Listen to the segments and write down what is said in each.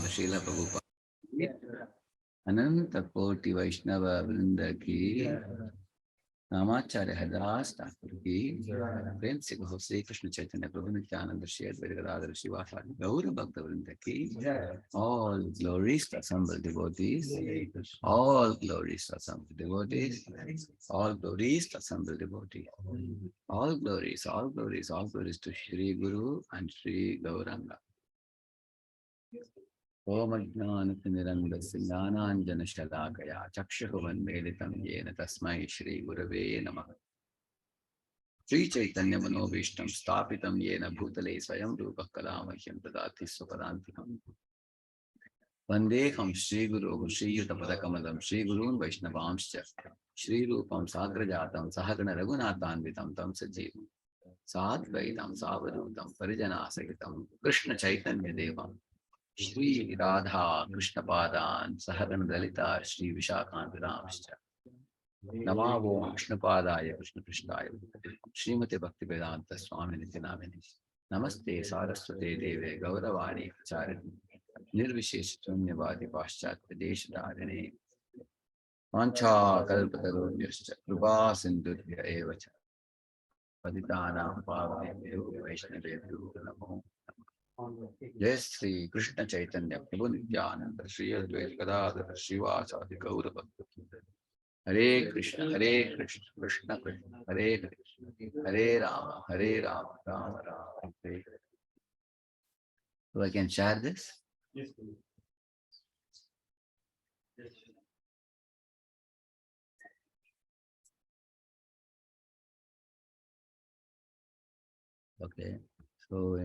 Srila Prabhupada Ananta Koti Vaishnava Vrinda ki Namacharya Hadas Thakur ki Prem Se Gaho Sri Krishna Chaitanya Prabhu Nityananda Shri Advaita Gadadhara Shivasari Gaura Bhakta Vrinda ki all glories to assembled devotees, all glories to assembled devotees, all glories to assembled devotees, all glories, all glories, all glories to Shri Guru and Shri Gauranga. Om Ajnanatimirandasya Jnananjana Shalakaya Chakshuhu Vanmeditam Yena Tasmai Shri Gurave Namaha Sri Chaitanya Manobhishtam Stapitam Yena Bhutale Swayam Rupa Kalamahyam Tadati Supadantikam Vandeham Shri Guru Shri Yutapadakamadam Shri Gurun Vaishnavamscha Shri Rupam Sagrajatam Sahagana Raghunathanvitam Tam Sajivam Sadvaitam Savadutam Parijanasagitam Krishna Chaitanya Devam Shri Radha Krishna Padan Sahagan Dalita Shri Vishakantidamscha Namavo Krishna Padaya Krishna Krishnaya Srimati Bhakti Vedanta Swami Nityanamini Namaste Saraswate Deve Gauravani Charini Nirvishesh Sunyavadi Paschat Pradesh Dharini Mancha Kalpatarubhyascha Krupa Sindhudhya Evacha Paditana Pavane Vaishnavebhyo Namo Jai Sri Krishna Chaitanya Prabhu Nityananda Shri Advaita Gadadhara Srivasadi Gaura Bhakta Hare Krishna Krishna Krishna Hare Hare Rama Rama Rama Hare. So I can share this? Yes. Okay. So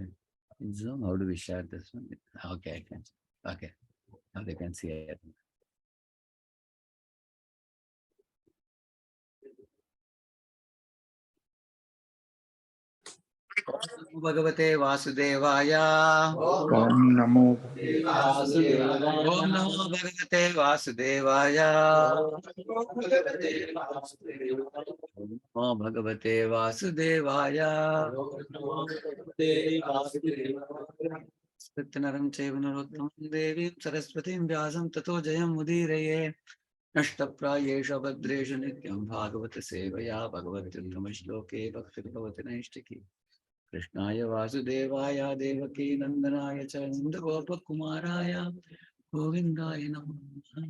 in Zoom, how do we share this one? Okay, I can. Okay. Now they can see it. Bhagavate Vasudevaya. Om Namo Om Namo Bhagavate Vasudevaya. Om Bhagavate Vasudevaya. Sritnaram Chevanarottam Devim Saraswatim Vyasam Tato Jayam Mudireye Nashtaprayesha Bhadresha Nityam Bhagavata Sevaya Bhagavatirthamashloke Bhaktir Naishtaki Krishnaya Vasudevaya Devaki Nandanaya Cha Nanda Kumaraya Govindaya Namaha.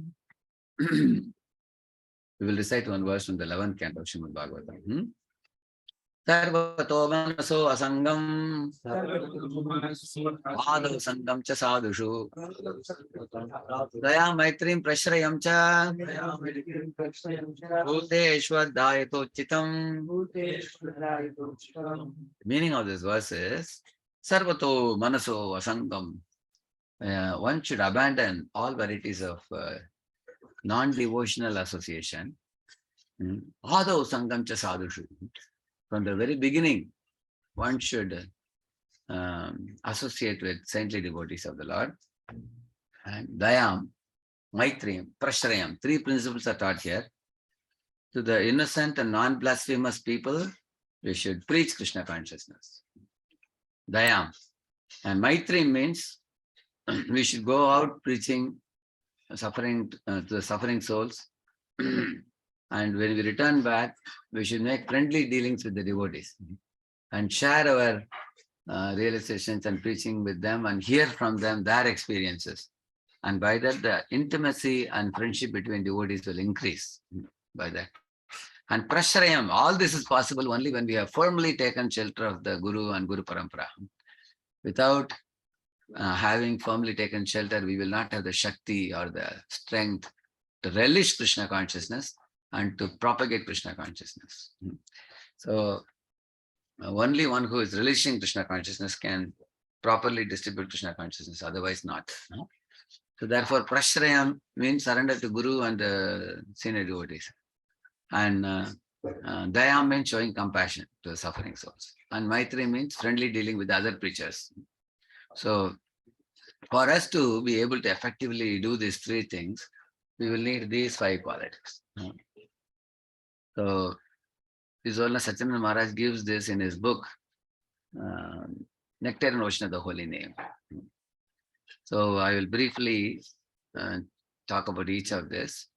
We will recite one verse from the 11th canto of Srimad Bhagavatam. Sarvato manaso asangam Adho sangam cha sadhushu Daya maitrim prashrayam cha Bhuteshwar dayato chitam. The meaning of this verse is Sarvato manaso asangam. One should abandon all varieties of non-devotional association. Adau sangam cha sadhushu. From the very beginning, one should associate with saintly devotees of the Lord. And Dayam, Maitriyam, Prashrayam. Three principles are taught here. To the innocent and non-blasphemous people, we should preach Krishna consciousness. Dayam. And Maitri means we should go out preaching suffering to the suffering souls. And when we return back, we should make friendly dealings with the devotees and share our realizations and preaching with them and hear from them their experiences. And by that, the intimacy and friendship between devotees will increase by that. And prashrayam, all this is possible only when we have firmly taken shelter of the Guru and Guru Parampara. Without having firmly taken shelter, we will not have the Shakti or the strength to relish Krishna consciousness and to propagate Krishna consciousness. So only one who is relishing Krishna consciousness can properly distribute Krishna consciousness, otherwise not. So therefore, prashrayam means surrender to Guru and the senior devotees. And dayam means showing compassion to the suffering souls. And maitri means friendly dealing with other preachers. So for us to be able to effectively do these three things, we will need these five qualities. So His Holiness Satyananda Maharaj gives this in his book, Nectar and Ocean of the Holy Name. So I will briefly talk about each of this.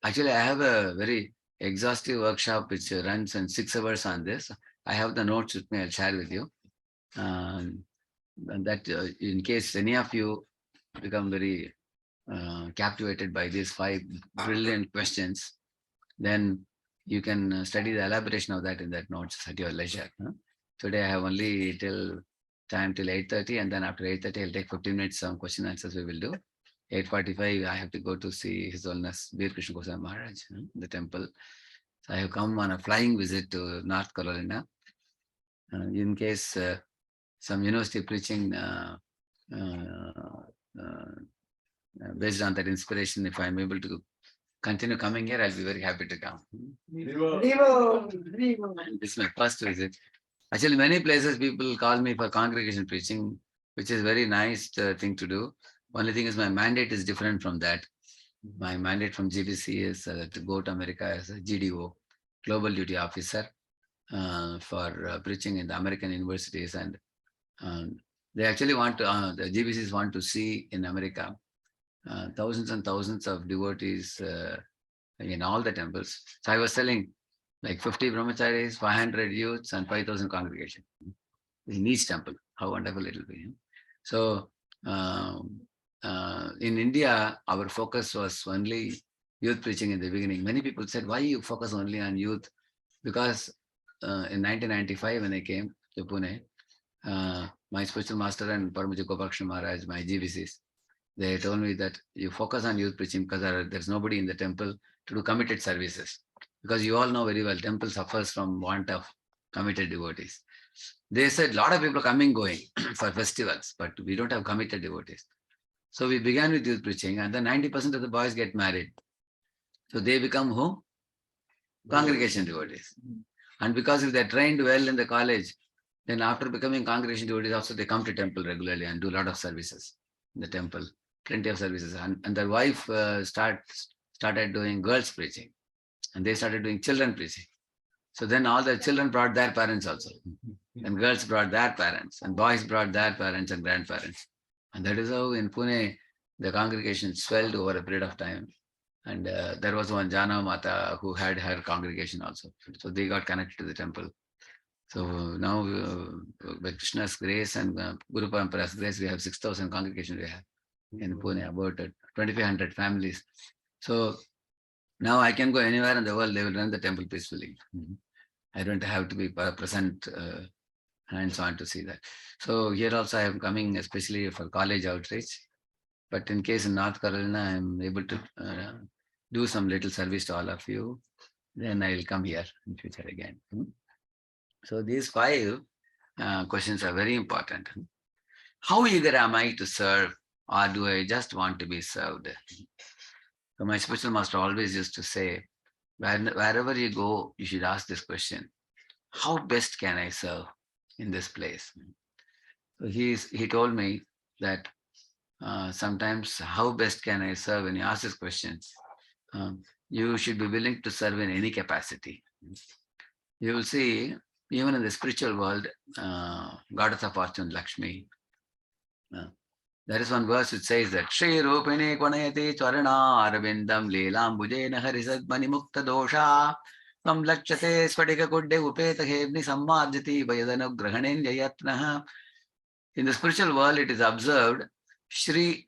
Actually, I have a very exhaustive workshop which runs in 6 hours on this. I have the notes with me, I'll share with you. And that in case any of you become very captivated by these 5 brilliant questions, then you can study the elaboration of that in that notes at your leisure. Today I have only time till 8:30, and then after 8:30 I'll take 15 minutes some question answers we will do. 8:45 I have to go to see His Holiness Veer Krishna Goswami Maharaj, the temple. So I have come on a flying visit to North Carolina. In case some university preaching based on that inspiration, if I'm able to continue coming here, I'll be very happy to come. This is my first visit. Actually, many places people call me for congregation preaching, which is very nice thing to do. Only thing is my mandate is different from that. My mandate from GBC is to go to America as a GDO, Global Duty Officer, for preaching in the American universities. And they actually want to, the GBCs want to see in America thousands and thousands of devotees in all the temples. So I was telling like 50 brahmacharis, 500 youths, and 5,000 congregation in each temple. How wonderful it will be. So in India, our focus was only youth preaching in the beginning. Many people said, why you focus only on youth? Because in 1995, when I came to Pune, my spiritual master and Paramahansa Gopalakrishna Maharaj, my GVCs, they told me that you focus on youth preaching because there's nobody in the temple to do committed services. Because you all know very well, temple suffers from want of committed devotees. They said a lot of people are coming, going for festivals, but we don't have committed devotees. So we began with youth preaching, and then 90% of the boys get married. So they become who? Congregation devotees. And because if they're trained well in the college, then after becoming congregation devotees, also they come to temple regularly and do a lot of services in the temple, plenty of services. And their wife started doing girls preaching, and they started doing children preaching. So then all the children brought their parents also, and girls brought their parents, and boys brought their parents and grandparents. And that is how in Pune, the congregation swelled over a period of time. And there was one Jana Mata who had her congregation also. So they got connected to the temple. So now by Krishna's grace and Guru Parampara's grace, we have 6,000 congregations we have in Pune, about 2,500 families. So now I can go anywhere in the world, they will run the temple peacefully. I don't have to be present hands-on to see that. So here also I am coming especially for college outreach. But in case in North Carolina, I'm able to do some little service to all of you. Then I will come here in future again. So these 5 questions are very important. How eager am I to serve, or do I just want to be served? So my spiritual master always used to say, wherever you go, you should ask this question: how best can I serve in this place? So he told me that sometimes how best can I serve? When you ask this question, you should be willing to serve in any capacity. You will see, even in the spiritual world, goddess of fortune, Lakshmi, uh, there is one verse which says that Shri Rupini Kvanayati Charana Arvindam Leelam Bujena Harisadmani Mukta Dosha Tam Lakshate Spadika Kudde Upeta Hebni Sammarjati Vayadanu Grahanen Jayatnaha. In the spiritual world, it is observed Shri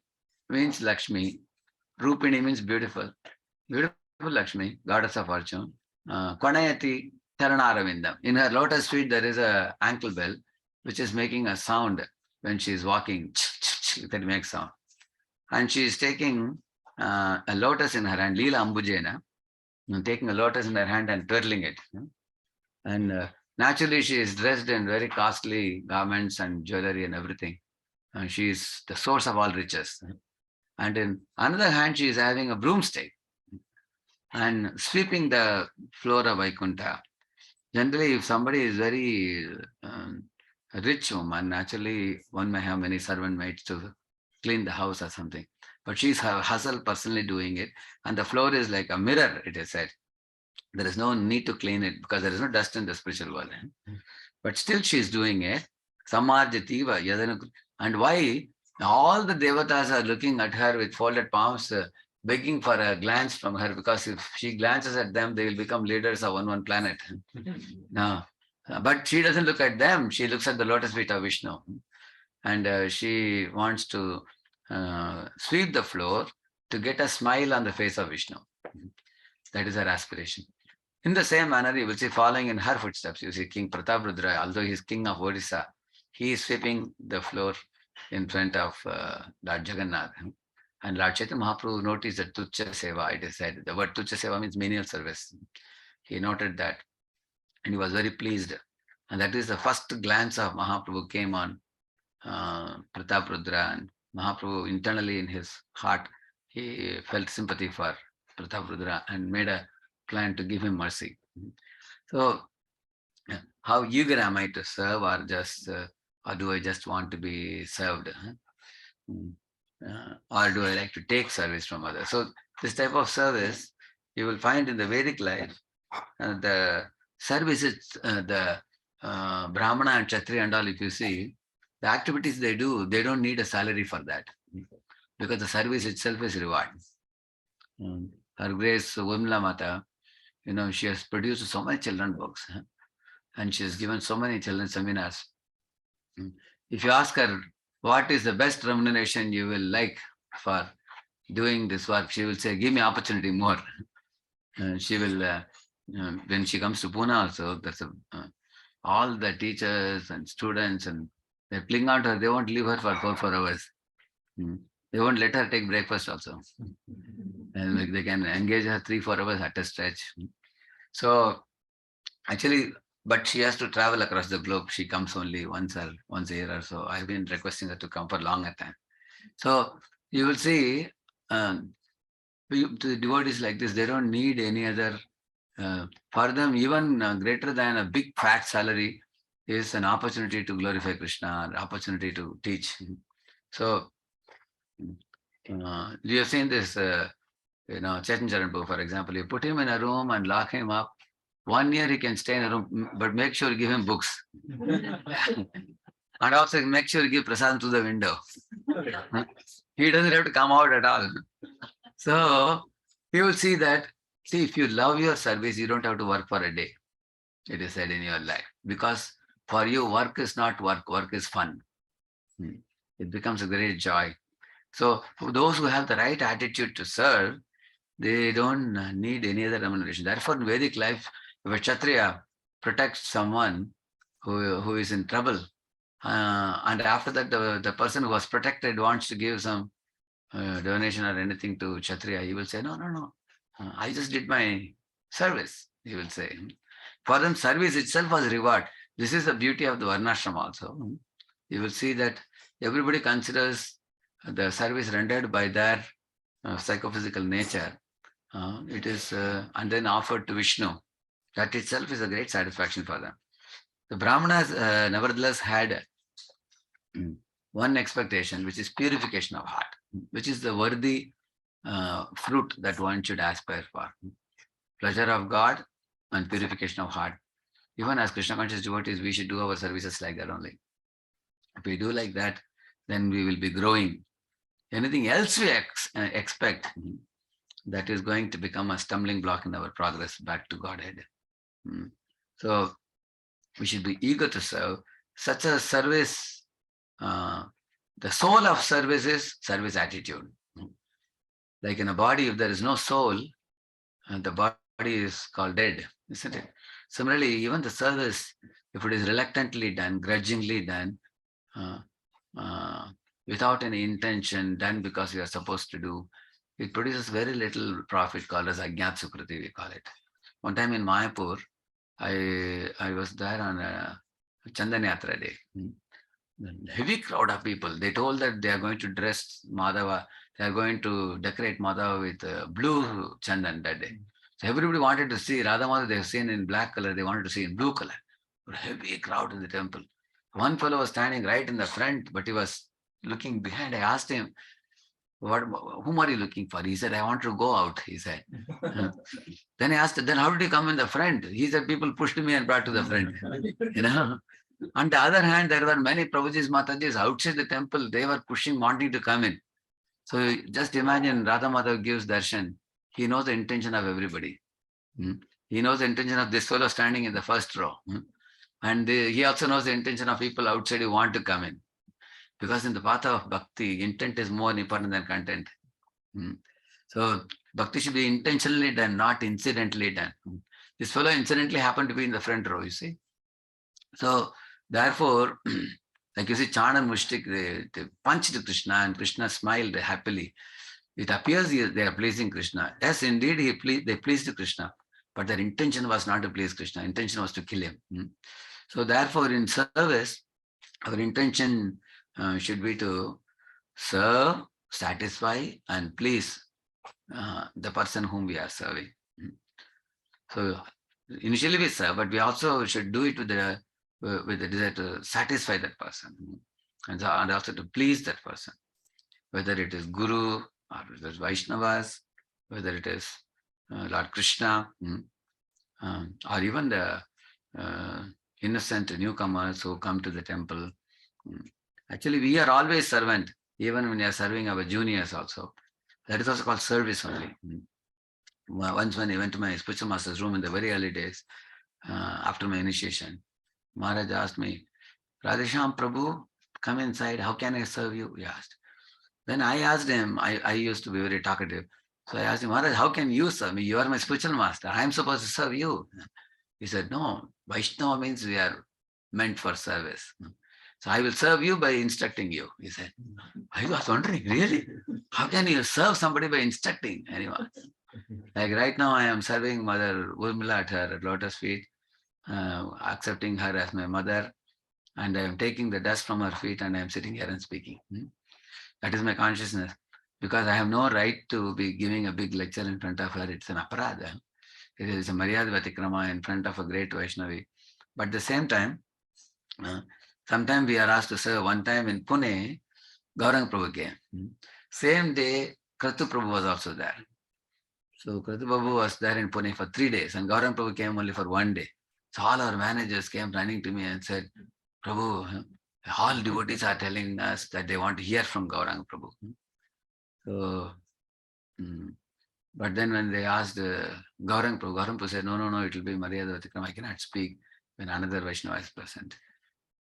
means Lakshmi, Rupini means beautiful. Beautiful Lakshmi, goddess of fortune. Kvanayati Charanaravindam. In her lotus feet, there is a ankle bell which is making a sound when she is walking. That makes sound. And she is taking a lotus in her hand, Leela Ambujena, taking a lotus in her hand and twirling it. And naturally, she is dressed in very costly garments and jewelry and everything. She is the source of all riches. And in another hand, she is having a broomstick and sweeping the floor of Vaikuntha. Generally, if somebody is very a rich woman, naturally one may have many servant maids to clean the house or something. But she's her hustle personally doing it. And the floor is like a mirror, it is said. There is no need to clean it because there is no dust in the spiritual world. But still she is doing it. Samarjativa, Yadanu. And why? All the devatas are looking at her with folded palms, begging for a glance from her, because if she glances at them, they will become leaders of one planet. No. But she doesn't look at them. She looks at the lotus feet of Vishnu. And she wants to sweep the floor to get a smile on the face of Vishnu. That is her aspiration. In the same manner, you will see following in her footsteps, you see King Prataprudra, although he is king of Odisha, he is sweeping the floor in front of Lord Jagannath. And Lord Chaitanya Mahaprabhu noticed that Tucha Seva, it is said. The word Tucha Seva means menial service. He noted that and he was very pleased. And that is the first glance of Mahaprabhu came on Prataprudra, and Mahaprabhu internally in his heart, he felt sympathy for Prataprudra and made a plan to give him mercy. So, how eager am I to serve, or do I just want to be served? Or do I like to take service from others? So, this type of service you will find in the Vedic life. The service is the Brahmana and Kshatriya and all, if you see, the activities they do, they don't need a salary for that, because the service itself is reward. Her Grace Vimla Mata, she has produced so many children books, and she has given so many children seminars. If you ask her what is the best remuneration you will like for doing this work, she will say, give me opportunity more. She will, when she comes to Pune also, that's all the teachers and students, and they cling on to her. They won't leave her for 4 hours. They won't let her take breakfast also. And they can engage her 3-4 hours at a stretch. So actually, but she has to travel across the globe. She comes only once a year or so. I've been requesting her to come for longer time. So you will see, the devotees like this, they don't need any other. For them, even greater than a big fat salary is an opportunity to glorify Krishna, an opportunity to teach. So you have seen this, Chaitanya Charan Prabhu, for example, you put him in a room and lock him up. 1 year he can stay in a room, but make sure you give him books. And also make sure you give prasadam through the window. He doesn't have to come out at all. So you will see that, if you love your service, you don't have to work for a day, it is said in your life. Because for you, work is not work, work is fun. It becomes a great joy. So for those who have the right attitude to serve, they don't need any other remuneration. Therefore, in Vedic life, if a Kshatriya protects someone who is in trouble, and after that the person who was protected wants to give some donation or anything to Kshatriya, he will say, no, I just did my service, he will say. For them, service itself was reward. This is the beauty of the Varnashram also. You will see that everybody considers the service rendered by their psychophysical nature, it is and then offered to Vishnu. That itself is a great satisfaction for them. The Brahmanas nevertheless had one expectation, which is purification of heart, which is the worthy fruit that one should aspire for. Pleasure of God and purification of heart. Even as Krishna conscious devotees, we should do our services like that only. If we do like that, then we will be growing. Anything else we expect, that is going to become a stumbling block in our progress back to Godhead. So we should be eager to serve. Such a service, the soul of service is service attitude. Like in a body, if there is no soul, the body is called dead, isn't it? Similarly, even the service, if it is reluctantly done, grudgingly done, without any intention, done because we are supposed to do, it produces very little profit, called as Ajnat Sukriti, we call it. One time in Mayapur, I was there on a Chandan Yatra day. Heavy crowd of people. They told that they are going to dress Madhava, they are going to decorate Madhava with blue Chandan that day. So everybody wanted to see Radha Madhava, they have seen in black color, they wanted to see in blue color. But heavy crowd in the temple. One fellow was standing right in the front, but he was looking behind. I asked him, whom are you looking for? He said, I want to go out, he said. Then I asked, then how did you come in the front? He said, people pushed me and brought to the front. On the other hand, there were many Prabhujis, Matajis outside the temple. They were pushing, wanting to come in. So just imagine Radha Madhav gives darshan. He knows the intention of everybody. He knows the intention of this fellow standing in the first row. And he also knows the intention of people outside who want to come in. Because in the path of bhakti, intent is more important than content. So bhakti should be intentionally done, not incidentally done. This fellow incidentally happened to be in the front row, you see. So therefore, like you see, Chan and Mushtik, they punched Krishna and Krishna smiled happily. It appears they are pleasing Krishna. Yes, indeed, they pleased Krishna, but their intention was not to please Krishna. Intention was to kill him. So therefore, in service, our intention should be to serve, satisfy, and please the person whom we are serving. So initially we serve, but we also should do it with the desire to satisfy that person, and also to please that person, whether it is Guru or it is Vaishnavas, whether it is Lord Krishna, or even the innocent newcomers who come to the temple. Actually, we are always servant, even when we are serving our juniors also. That is also called service only. Once when I went to my spiritual master's room in the very early days, after my initiation, Maharaj asked me, Radheshyam, Prabhu, come inside, how can I serve you? He asked. Then I asked him, I used to be very talkative. So I asked him, Maharaj, how can you serve me? You are my spiritual master. I am supposed to serve you. He said, no, Vaishnava means we are meant for service. So I will serve you by instructing you, he said. I was wondering, really? How can you serve somebody by instructing anyone? Like right now, I am serving Mother Urmila at her lotus feet, accepting her as my mother, and I am taking the dust from her feet and I am sitting here and speaking. That is my consciousness, because I have no right to be giving a big lecture in front of her. It's an aparadha. It is a Maryada Vatikrama in front of a great Vaishnavi. But at the same time, sometimes we are asked to serve. One time in Pune, Gauranga Prabhu came. Same day, Kratu Prabhu was also there. So Kratu Prabhu was there in Pune for 3 days and Gauranga Prabhu came only for 1 day. So all our managers came running to me and said, Prabhu, all devotees are telling us that they want to hear from Gauranga Prabhu. So, but then when they asked Gauranga Prabhu said, no, it will be Maryada Vatikrama. I cannot speak when another Vaishnava is present,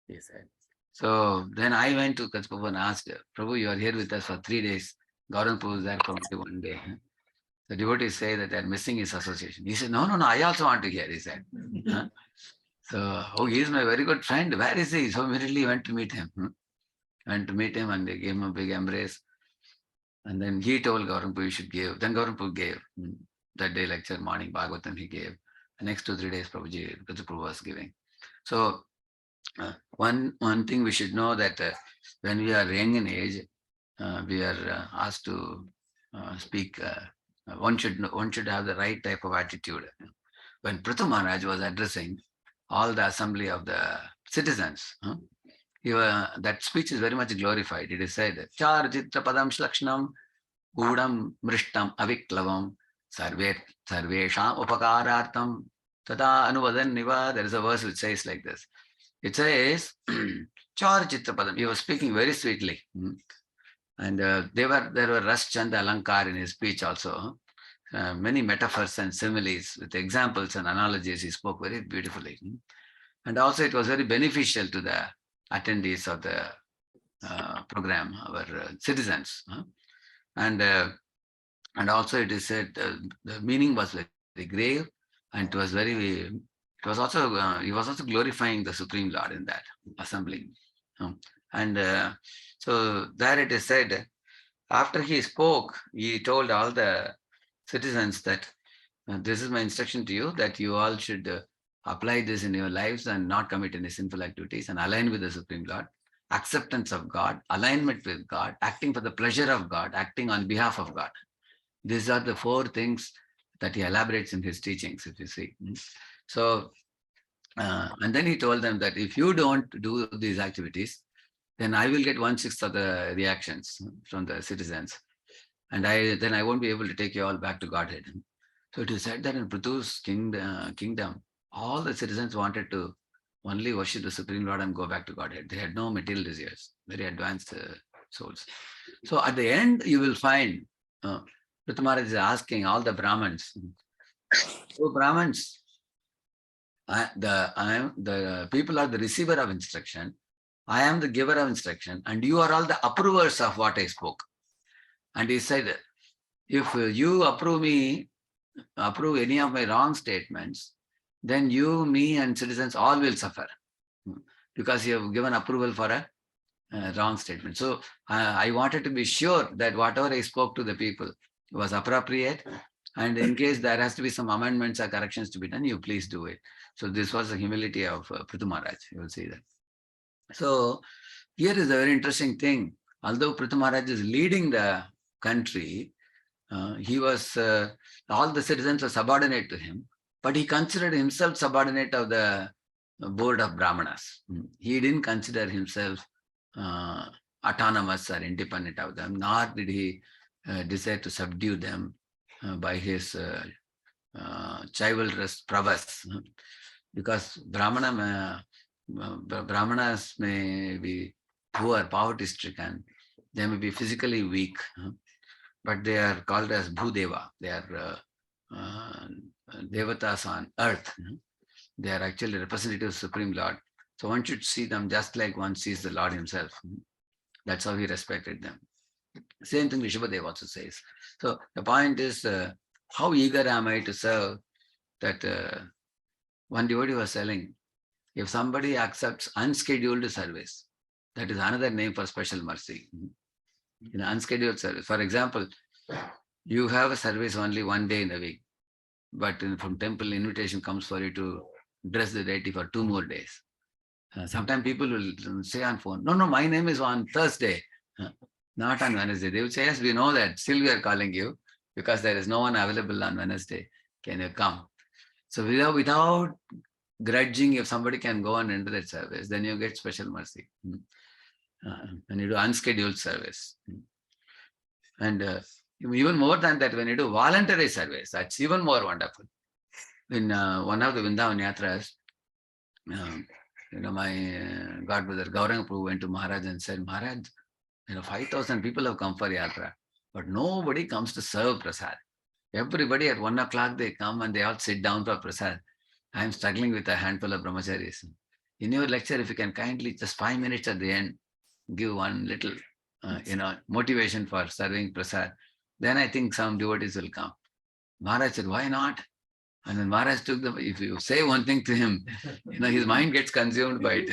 he said. So then I went to Kratu Prabhu and asked, Prabhu, you are here with us for 3 days. Gauranga Prabhu is there for only 1 day. The devotees say that they are missing his association. He said, no, I also want to hear, he said. So, he is my very good friend. Where is he? So immediately went to meet him. Went to meet him and they gave him a big embrace. And then he told Gauranga Prabhu, you should give. Then Gauranga Prabhu gave. That day lecture, morning Bhagavatam, he gave. The next 2-3 days, Prabhuji was giving. So, one thing we should know that when we are young in age, we are asked to speak. One should have the right type of attitude. When Prithu Maharaj was addressing all the assembly of the citizens, that speech is very much glorified. It is said, Char Chitra Padam Shlakshnam Udam Mrishtam Aviklavam Sarvesham Upakarartam Tada Anuvadan Niva. There is a verse which says like this. It says, Char Chitra Padam. He was speaking very sweetly. And there were Ras Chanda Alankar in his speech also. Many metaphors and similes with examples and analogies. He spoke very beautifully. And also it was very beneficial to the attendees of the program, our citizens. And also it is said the meaning was very grave, and he was also glorifying the Supreme Lord in that assembly. And so there it is said, after he spoke, he told all the citizens that this is my instruction to you, that you all should apply this in your lives and not commit any sinful activities and align with the Supreme Lord. Acceptance of God, alignment with God, acting for the pleasure of God, acting on behalf of God. These are the 4 things that he elaborates in his teachings, if you see. So, and then he told them that if you don't do these activities, then I will get 1/6 of the reactions from the citizens. And then I won't be able to take you all back to Godhead. So it is said that in Prithu's kingdom, all the citizens wanted to only worship the Supreme Lord and go back to Godhead. They had no material desires, very advanced souls. So at the end, you will find Prithu Maharaj is asking all the Brahmins, so Brahmins, the people are the receiver of instruction. I am the giver of instruction, and you are all the approvers of what I spoke. And he said, if you approve any of my wrong statements, then you, me, and citizens all will suffer because you have given approval for a wrong statement. So I wanted to be sure that whatever I spoke to the people was appropriate. And in case there has to be some amendments or corrections to be done, you please do it. So this was the humility of Prithu Maharaj. You will see that. So here is a very interesting thing. Although Prithu Maharaj is leading the country, he was, all the citizens were subordinate to him, but he considered himself subordinate of the board of Brahmanas. He didn't consider himself autonomous or independent of them, nor did he desire to subdue them by his chivalrous prowess. Because Brahmanas may be poor, poverty-stricken, they may be physically weak, but they are called as Bhudeva. They are devatas on earth. They are actually representatives of Supreme Lord. So one should see them just like one sees the Lord himself. That's how he respected them. Same thing Rishabhadev also says. So the point is, how eager am I to serve? That one devotee was telling, if somebody accepts unscheduled service, that is another name for special mercy. In unscheduled service, for example, you have a service only one day in a week, but from temple invitation comes for you to dress the deity for 2 more days. Sometimes people will say on phone, no, my name is on Thursday, not on Wednesday. They will say, yes, we know that. Still we are calling you because there is no one available on Wednesday. Can you come? So without grudging, if somebody can go and enter that service, then you get special mercy. When you do unscheduled service. And even more than that, when you do voluntary service, that's even more wonderful. In one of the Vrindavan Yatras, my godbrother Gauranga Prabhu went to Maharaj and said, Maharaj, 5,000 people have come for Yatra, but nobody comes to serve prasad. Everybody at 1 o'clock, they come and they all sit down for prasad. I am struggling with a handful of brahmacharis. In your lecture, if you can kindly, just 5 minutes at the end, give one little, motivation for serving prasad, then I think some devotees will come. Maharaj said, why not? And then Maharaj took them, if you say one thing to him, his mind gets consumed by it.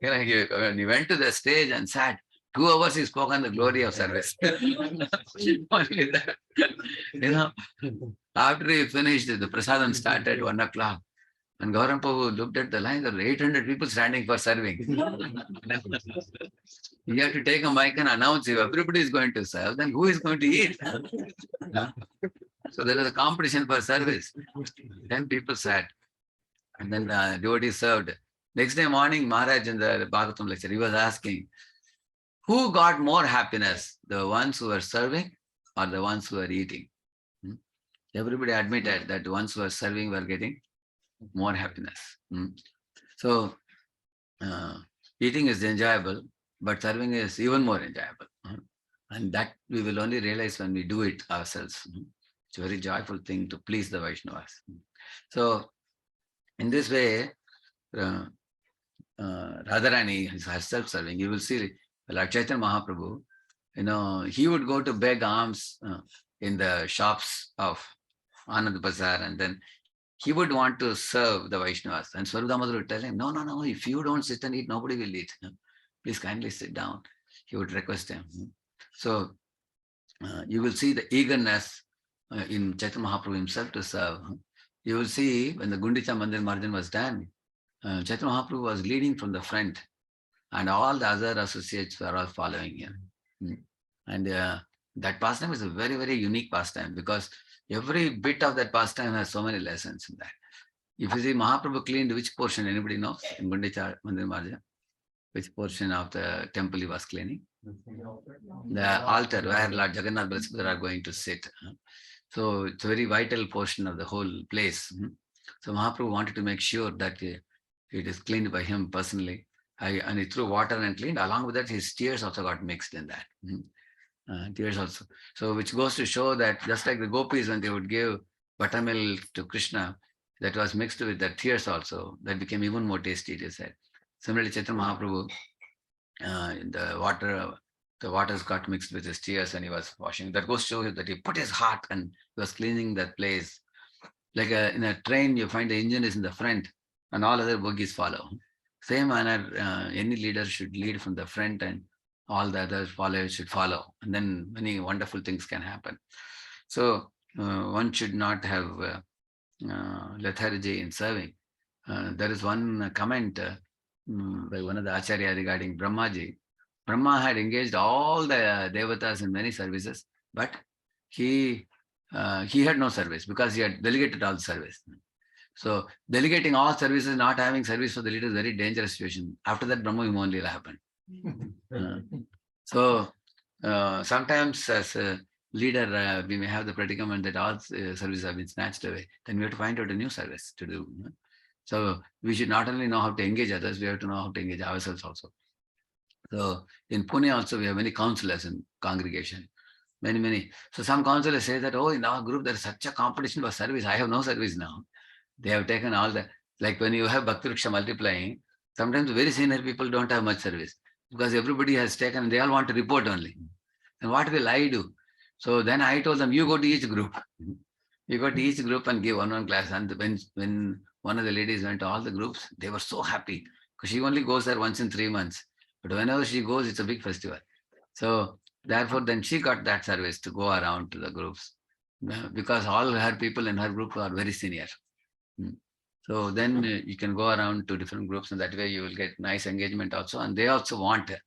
When he went to the stage and sat, 2 hours he spoke on the glory of service. Only that. After he finished, the prasadam started 1 o'clock. And Gauranga Prabhu looked at the line, there were 800 people standing for serving. You have to take a mic and announce if everybody is going to serve, then who is going to eat? So there was a competition for service. 10 people sat. And then the devotee served. Next day morning, Maharaj in the Bhagavatam lecture, he was asking, who got more happiness? The ones who were serving or the ones who were eating? Everybody admitted that the ones who were serving were getting more happiness. So eating is enjoyable, but serving is even more enjoyable. And that we will only realize when we do it ourselves. It's a very joyful thing to please the Vaishnavas. So in this way, Radharani is herself serving. You will see like Chaitanya Mahaprabhu, he would go to beg alms in the shops of Anand Bazar, and then he would want to serve the Vaishnavas. And Swarup would tell him, no, if you don't sit and eat, nobody will eat. Please kindly sit down. He would request him. So you will see the eagerness in Chaitanya Mahaprabhu himself to serve. You will see when the Gundicha Mandir Marjan was done, Chaitanya Mahaprabhu was leading from the front, and all the other associates were all following him. And that pastime is a very, very unique pastime, because every bit of that pastime has so many lessons in that. If you see Mahaprabhu cleaned which portion, anybody knows in Gundicha Mandir Marjan? Which portion of the temple he was cleaning? The altar where Lord Jagannath Balsubhadra are going to sit. So it's a very vital portion of the whole place. So Mahaprabhu wanted to make sure that it is cleaned by him personally. And he threw water and cleaned. Along with that, his tears also got mixed in that. Tears also. So which goes to show that just like the gopis, when they would give buttermilk to Krishna, that was mixed with the tears also. That became even more tasty, it is said. Similarly, Chaitanya Mahaprabhu, the waters got mixed with his tears and he was washing. That goes to show that he put his heart and he was cleaning that place. Like in a train, you find the engine is in the front and all other bogies follow. Same manner, any leader should lead from the front and all the other followers should follow. And then many wonderful things can happen. So one should not have lethargy in serving. There is one comment by one of the Acharya regarding Brahmaji. Brahma had engaged all the devatas in many services, but he had no service because he had delegated all service. So delegating all services, not having service for the leader is a very dangerous situation. After that, Brahma Vimohan will happen. So sometimes as a leader, we may have the predicament that all services have been snatched away. Then we have to find out a new service to do. So we should not only know how to engage others, we have to know how to engage ourselves also. So in Pune also, we have many counselors in congregation. Many. So some counselors say that, in our group, there is such a competition for service. I have no service now. They have taken all the, like when you have Bhakti Vriksha multiplying, sometimes very senior people don't have much service because everybody has taken, they all want to report only. And what will I do? So then I told them, you go to each group. You go to each group and give one class. And when one of the ladies went to all the groups, they were so happy because she only goes there once in 3 months. But whenever she goes, it's a big festival. So therefore, then she got that service to go around to the groups because all her people in her group are very senior. So then you can go around to different groups and that way you will get nice engagement also. And they also want it.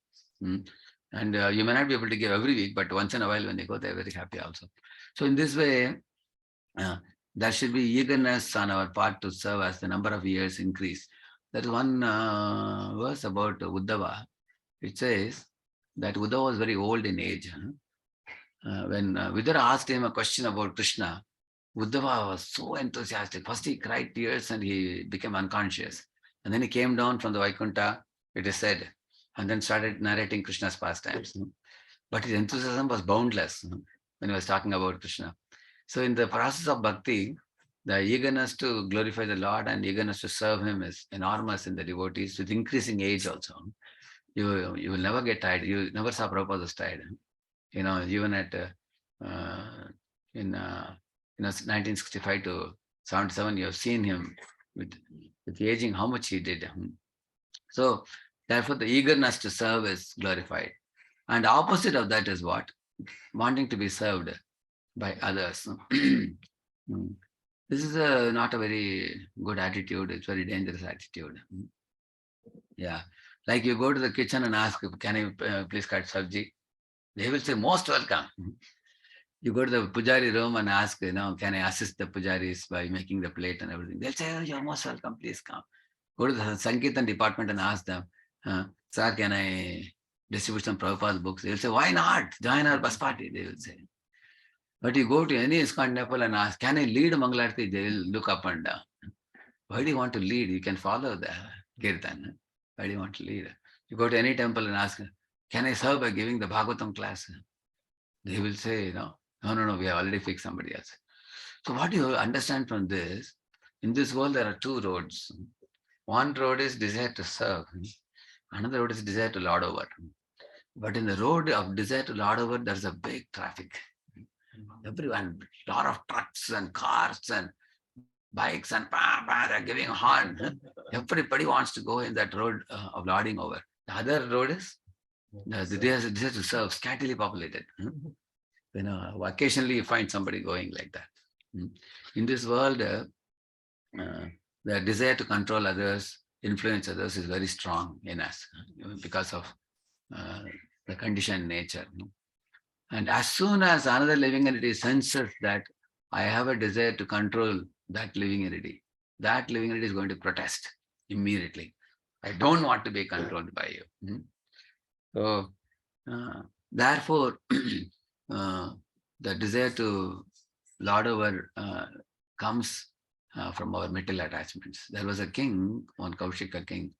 And you may not be able to give every week, but once in a while when they go, they're very happy also. So in this way, there should be eagerness on our part to serve as the number of years increase. There is one verse about Uddhava. It says that Uddhava was very old in age. When Vidura asked him a question about Krishna, Uddhava was so enthusiastic. First he cried tears and he became unconscious. And then he came down from the Vaikuntha, it is said, and then started narrating Krishna's pastimes. But his enthusiasm was boundless when he was talking about Krishna. So in the process of bhakti, the eagerness to glorify the Lord and eagerness to serve him is enormous in the devotees with increasing age also. You will never get tired. You never saw Prabhupada was tired. Even at in 1965 to 77, you have seen him with aging, how much he did. So therefore, the eagerness to serve is glorified. And the opposite of that is what? Wanting to be served by others. This is not a very good attitude. It's very dangerous attitude. Yeah. Like you go to the kitchen and ask, can you please cut sabji? They will say, most welcome. You go to the pujari room and ask, can I assist the pujaris by making the plate and everything? They'll say, oh, you're most welcome, please come. Go to the Sankirtan department and ask them, sir, can I distribute some Prabhupada's books? They'll say, why not? Join our bus party, they will say. But you go to any ISKCON temple and ask, can I lead Mangalarti? They will look up and down. Why do you want to lead? You can follow the Kirtan. Why do you want to lead? You go to any temple and ask, can I serve by giving the Bhagavatam class? They will say, no, we have already fixed somebody else. So what do you understand from this? In this world, there are two roads. One road is desire to serve. Another road is desire to lord over. But in the road of desire to lord over, there's a big traffic. Everyone, lot of trucks and cars and bikes and they're giving a horn. Everybody wants to go in that road of lording over. The other road is the desire to serve, scantily populated. Occasionally you find somebody going like that. In this world, the desire to control others, influence others is very strong in us because of the conditioned nature. And as soon as another living entity senses that I have a desire to control that living entity is going to protest immediately. I don't want to be controlled by you. So, therefore, the desire to lord over comes from our material attachments. There was a king, one Kaushika king.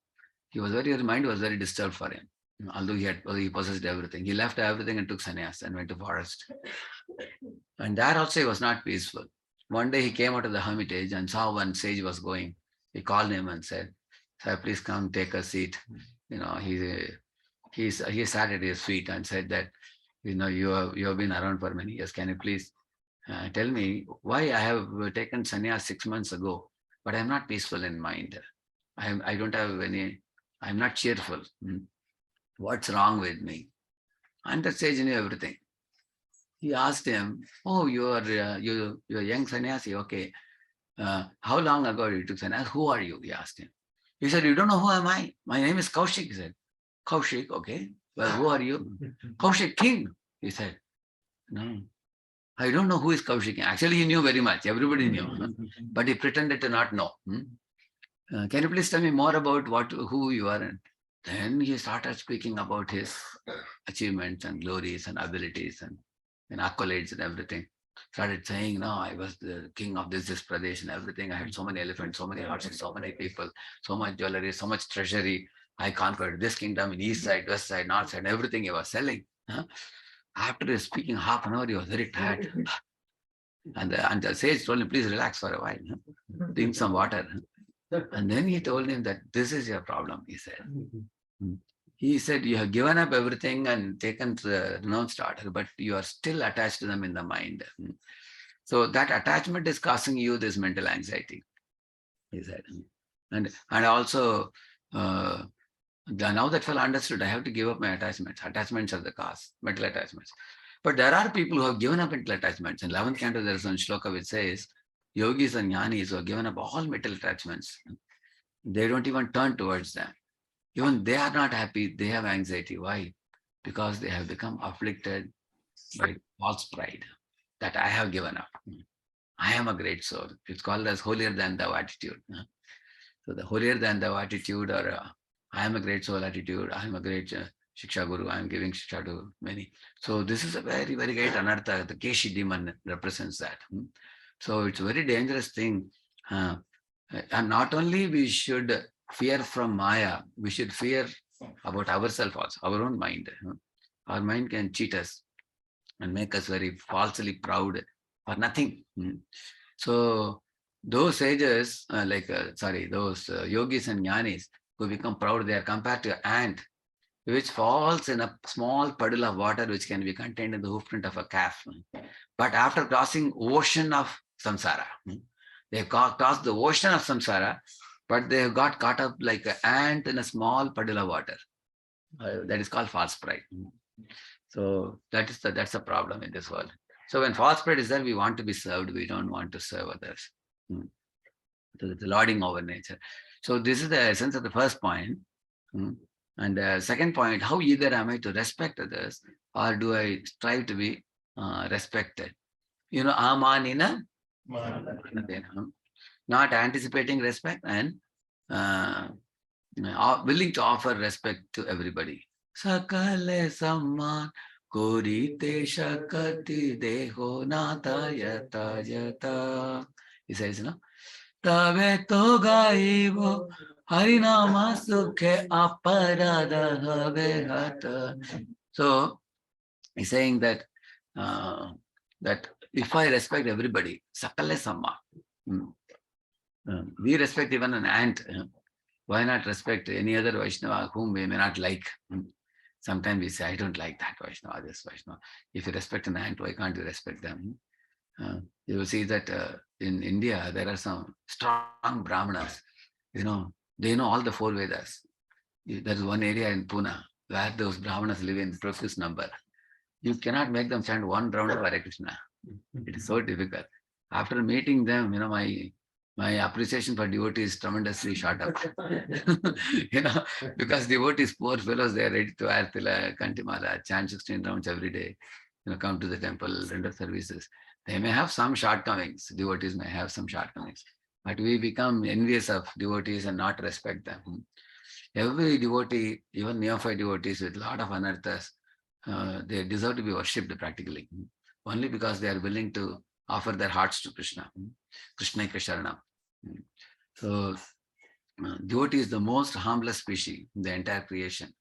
His mind was very disturbed for him. Although he possessed everything, he left everything and took sannyas and went to forest. And there also he was not peaceful. One day he came out of the hermitage and saw one sage was going. He called him and said, "Sir, please come take a seat." He sat at his feet and said that, you have been around for many years. Can you please tell me why I have taken sannyas 6 months ago, but I'm not peaceful in mind. I don't have any. I'm not cheerful. What's wrong with me? And the sage knew everything. He asked him, "Oh, you're young sannyasi, okay. How long ago you took sannyas? Who are you?" He asked him. He said, "You don't know who am I? My name is Kaushik." He said, "Kaushik, okay. Well, who are you?" "Kaushik King." He said, "No, I don't know who is Kaushik King." Actually, he knew very much. Everybody knew, but he pretended to not know. Can you please tell me more about who you are? And then he started speaking about his achievements and glories and abilities and accolades and everything. Started saying, "No, I was the king of this Pradesh and everything. I had so many elephants, so many horses, so many people, so much jewelry, so much treasury. I conquered this kingdom in east side, west side, north side, everything he was selling." After speaking half an hour, he was very tired. And the sage told him, "Please relax for a while. Drink some water." And then he told him that this is your problem, he said. He said, "You have given up everything and taken to the renounced order, but you are still attached to them in the mind. So that attachment is causing you this mental anxiety," he said. And also, now that fellow understood, I have to give up my attachments. Attachments are the cause, mental attachments. But there are people who have given up mental attachments. In 11th canto, there is one shloka which says, yogis and jnanis who have given up all mental attachments, they don't even turn towards them. Even they are not happy, they have anxiety. Why? Because they have become afflicted by false pride that I have given up. I am a great soul. It's called as holier than thou attitude. So the holier than thou attitude, or I am a great soul attitude, I am a great Shiksha Guru, I am giving Shiksha to many. So this is a very, very great anartha. The Keshi demon represents that. So it's a very dangerous thing. And not only we should fear from Maya, we should fear about ourselves also, our own mind. Our mind can cheat us and make us very falsely proud for nothing. So those sages, those yogis and jnanis who become proud, they are compared to an ant which falls in a small puddle of water which can be contained in the hoofprint of a calf. But after crossing ocean of samsara, they have crossed the ocean of samsara, but they have got caught up like an ant in a small puddle of water. That is called false pride. So that's the problem in this world. So when false pride is there, we want to be served, we don't want to serve others. So it's lording over nature. So this is the essence of the first point. And the second point, how eager am I to respect others, or do I strive to be respected? Amanina, not anticipating respect and uh, willing to offer respect to everybody. Sakale samman korite shakati deho natayata yata. He says, Tave to gaivo harinama sukhe aparada have hata. So he's saying that that if I respect everybody, sakale samman. We respect even an ant. Why not respect any other Vaishnava whom we may not like? Sometimes we say, I don't like that Vaishnava, this Vaishnava. If you respect an ant, why can't you respect them? You will see that in India, there are some strong Brahmanas. They know all the four Vedas. There is one area in Pune where those Brahmanas live in profuse number. You cannot make them chant one round of Hare Krishna. It is so difficult. After meeting them, my appreciation for devotees tremendously shot up. Because devotees, poor fellows, they are ready to wear tila, kantimala, chant 16 rounds every day, come to the temple, render services. They may have some shortcomings. Devotees may have some shortcomings. But we become envious of devotees and not respect them. Every devotee, even neophyte devotees with a lot of anarthas, they deserve to be worshipped practically. Only because they are willing to offer their hearts to Krishna. Krishna Sharanam. So, devotee is the most harmless species in the entire creation.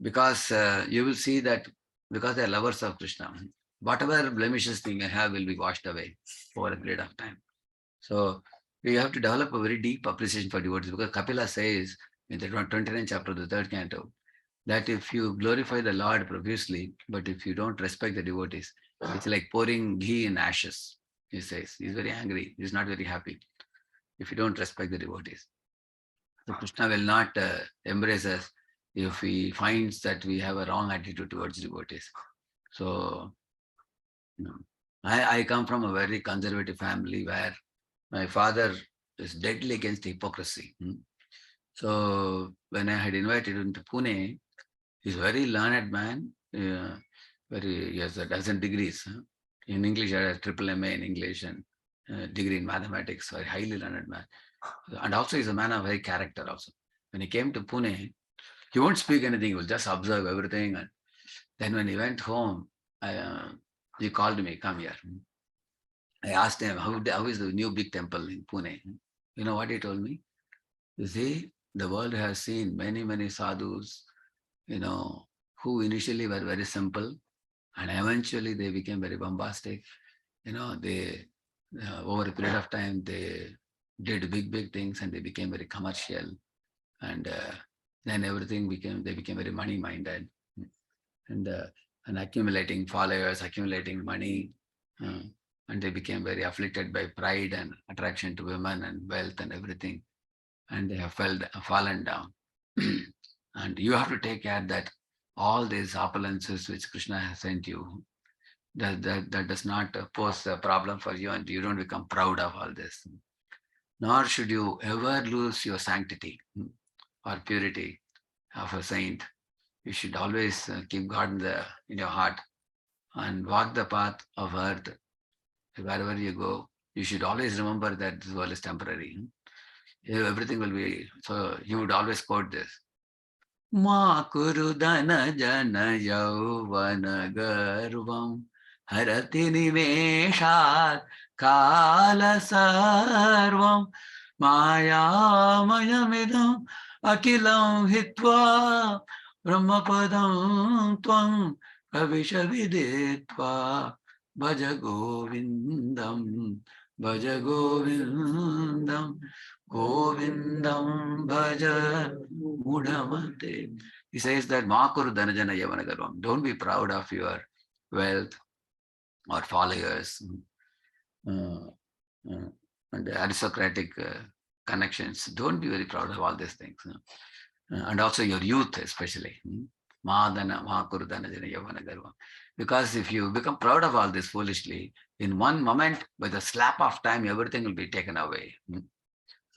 Because you will see that because they are lovers of Krishna, whatever blemishes they may have will be washed away over a period of time. So, we have to develop a very deep appreciation for devotees, because Kapila says in the 29th chapter of the 3rd canto that if you glorify the Lord profusely, but if you don't respect the devotees, it's like pouring ghee in ashes, he says. He's very angry. He's not very happy if you don't respect the devotees. So Krishna will not embrace us if he finds that we have a wrong attitude towards devotees. So, I come from a very conservative family where my father is deadly against hypocrisy. So when I had invited him to Pune, he's a very learned man. He has a dozen degrees. In English, he has triple MA in English and degree in mathematics, very highly learned man. And also he's a man of high character also. When he came to Pune, he won't speak anything, he will just observe everything. And then when he went home, he called me, come here. I asked him, how is the new big temple in Pune? You know what he told me? You see, the world has seen many, many sadhus, who initially were very simple and eventually they became very bombastic. They, over a period of time, they did big, big things and they became very commercial. And then they became very money-minded and accumulating followers, accumulating money. And they became very afflicted by pride and attraction to women and wealth and everything. And they have fallen down. And you have to take care that all these opulences which Krishna has sent you, that does not pose a problem for you and you don't become proud of all this. Nor should you ever lose your sanctity or purity of a saint. You should always keep God in your heart and walk the path of earth. Wherever you go, you should always remember that this world is temporary. Everything will be, so you would always quote this. Ma kuru dana jana yauvana garvam harati nimeshat kala sarvam maya mayamidam akilam hitva brahmapadam tvam pravisha viditva bhaja govindam Govindam bhaja mudamate. He says that Makuru Dhanajana Yavana Garvam. Don't be proud of your wealth or followers and aristocratic connections. Don't be very proud of all these things. And also your youth especially. Madana, Mahakurudana Jana Yavana Garva. Because if you become proud of all this foolishly, in one moment, with a slap of time, everything will be taken away.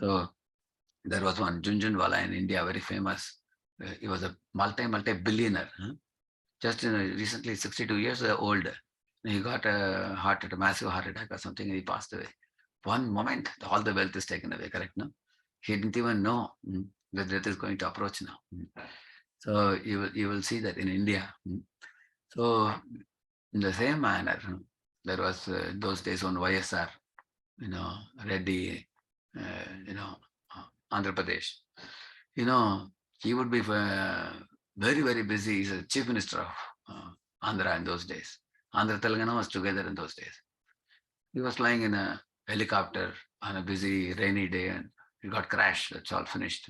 So there was one Junjunwala in India, very famous. He was a multi-billionaire. Just recently, 62 years old. He got a massive heart attack or something, and he passed away. One moment, all the wealth is taken away, correct? No? He didn't even know that death is going to approach now. So you will see that in India. So in the same manner, there was those days on YSR, Reddy, Andhra Pradesh. He would be very, very busy. He's a chief minister of Andhra in those days. Andhra Telangana was together in those days. He was flying in a helicopter on a busy rainy day and it got crashed. That's all finished.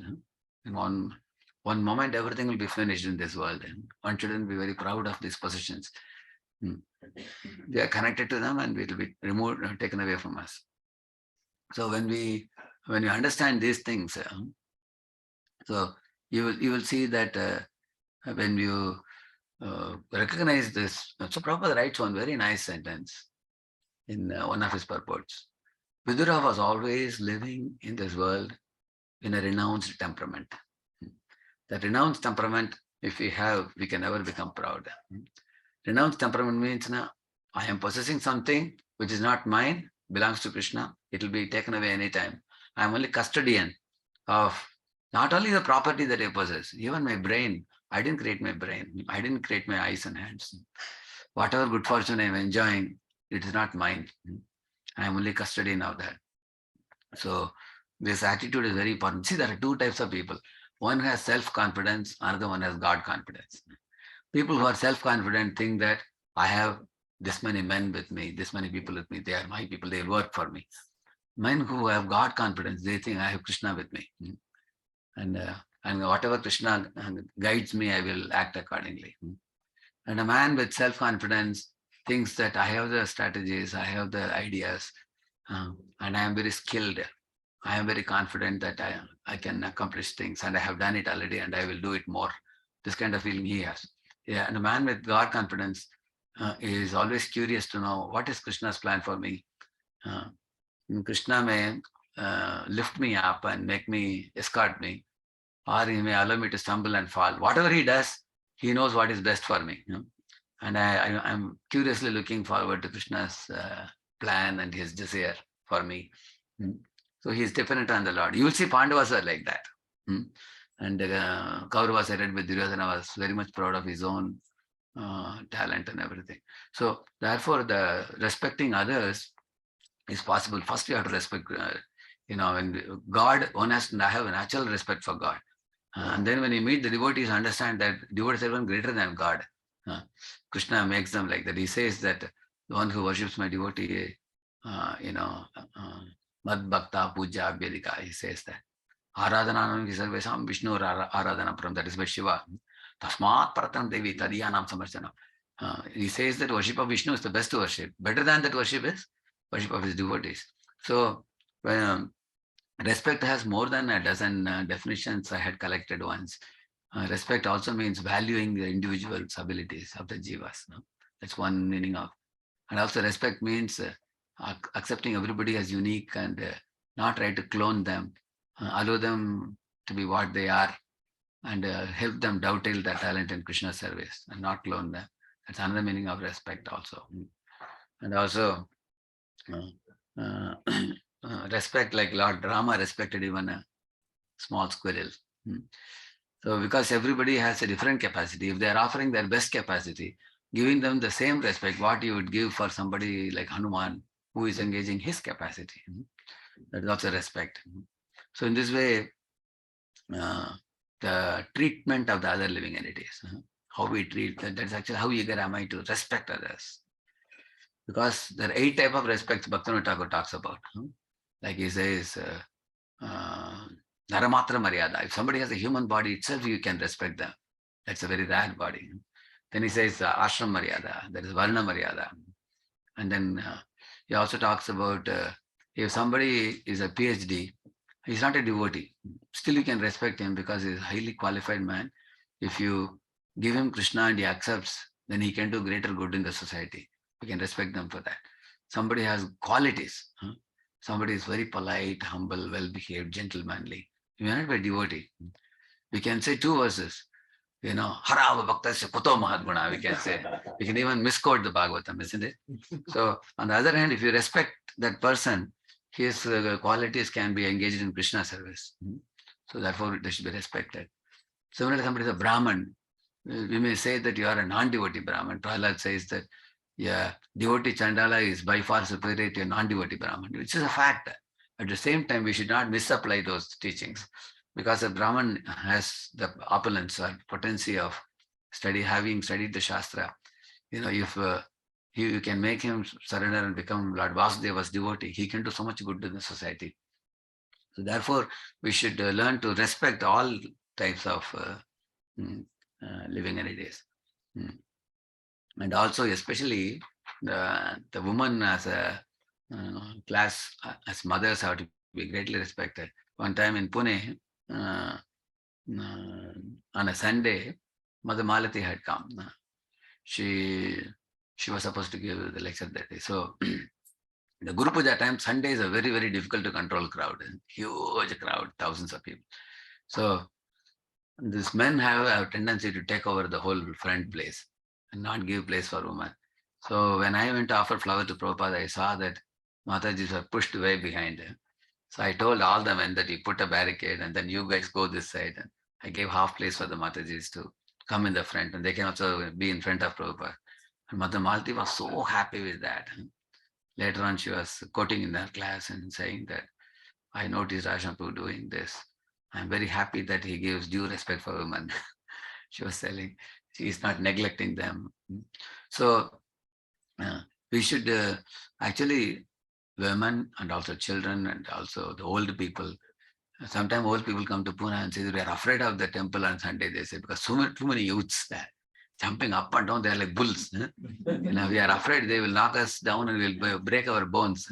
In one moment, everything will be finished in this world. And one shouldn't be very proud of these positions. We are connected to them and it will be removed, taken away from us. So when we understand these things, so you will see that when you recognize this, so Prabhupada writes one very nice sentence in one of his purports. Vidura was always living in this world in a renounced temperament. That renounced temperament, if we have, we can never become proud. Renounced temperament means, I am possessing something which is not mine, belongs to Krishna. It will be taken away anytime. I am only custodian of not only the property that I possess, even my brain. I didn't create my brain. I didn't create my eyes and hands. Whatever good fortune I am enjoying, it is not mine. I am only custodian of that. So this attitude is very important. See, there are two types of people. One has self-confidence, another one has God confidence. People who are self-confident think that I have this many men with me, this many people with me, they are my people, they will work for me. Men who have God confidence, they think I have Krishna with me. And whatever Krishna guides me, I will act accordingly. And a man with self-confidence thinks that I have the strategies, I have the ideas, and I am very skilled. I am very confident that I can accomplish things and I have done it already and I will do it more. This kind of feeling he has. Yeah, and a man with God confidence is always curious to know what is Krishna's plan for me. Krishna may lift me up and make me, escort me, or he may allow me to stumble and fall. Whatever he does, he knows what is best for me. And I'm curiously looking forward to Krishna's plan and his desire for me. So he is dependent on the Lord. You will see Pandavas are like that. And Kauravas headed with Duryodhana was very much proud of his own talent and everything. So therefore, the respecting others is possible. First, you have to respect, when God, one has to have a natural respect for God. And then when you meet the devotees, understand that devotees are even greater than God. Krishna makes them like that. He says that the one who worships my devotee, Mad Bhakta Puja Abhyadika, he says that. Aradhananam Sarvesam Vishnu Aradhanam, that is by Shiva. Tasmat Paratam Devi Tadiyanam Samarjanam. He says that worship of Vishnu is the best worship. Better than that worship is worship of his devotees. So respect has more than a dozen definitions I had collected once. Respect also means valuing the individual's abilities of the jivas. That's one meaning of. And also respect means accepting everybody as unique and not try to clone them, allow them to be what they are and help them dovetail their talent in Krishna's service and not clone them. That's another meaning of respect also. And also respect, like Lord Rama respected even a small squirrel. So because everybody has a different capacity, if they are offering their best capacity, giving them the same respect, what you would give for somebody like Hanuman, who is engaging his capacity. That is also respect. So in this way, the treatment of the other living entities, how we treat that, that's actually how eager am I to respect others. Because there are 8 types of respects Bhaktivinoda Thakur talks about. Like he says, Naramatra Maryada. If somebody has a human body itself, you can respect them. That's a very rare body. Then he says Ashram Maryada, that is Varna Maryada. And then he also talks about if somebody is a PhD, he's not a devotee. Still you can respect him because he's a highly qualified man. If you give him Krishna and he accepts, then he can do greater good in the society. We can respect them for that. Somebody has qualities. Somebody is very polite, humble, well-behaved, gentlemanly. You may not be a devotee. We can say two verses. Harava Bhaktasya Kuto Mahadguna, we can say. We can even misquote the Bhagavatam, isn't it? So, on the other hand, if you respect that person, his qualities can be engaged in Krishna service. So, therefore, they should be respected. Similarly, somebody is a Brahman. We may say that you are a non-devotee Brahman. Prahlad says that, yeah, devotee Chandala is by far superior to a non-devotee Brahman, which is a fact. At the same time, we should not misapply those teachings, because a Brahman has the opulence or potency of having studied the Shastra. If you can make him surrender and become Lord Vasudeva's devotee, he can do so much good to the society. So therefore, we should learn to respect all types of living entities. And also, especially the woman as a class, as mothers have to be greatly respected. One time in Pune, on a Sunday, Mother Malati had come. She was supposed to give the lecture that day. So the Guru Puja time, Sundays are very, very difficult to control crowd. Huge crowd, thousands of people. So these men have a tendency to take over the whole front place and not give place for women. So when I went to offer flower to Prabhupada, I saw that Matajis were pushed way behind. So I told all the men that you put a barricade and then you guys go this side. And I gave half place for the Matajis to come in the front, and they can also be in front of Prabhupada. And Mother Malati was so happy with that. Later on, she was quoting in her class and saying that, I noticed Radheshyam Prabhu doing this. I'm very happy that he gives due respect for women. She was telling, she is not neglecting them. So we should actually, women and also children and also the old people. Sometimes old people come to Pune and say, we are afraid of the temple on Sunday, they say, because too many youths there, jumping up and down, they're like bulls. We are afraid they will knock us down and we'll break our bones.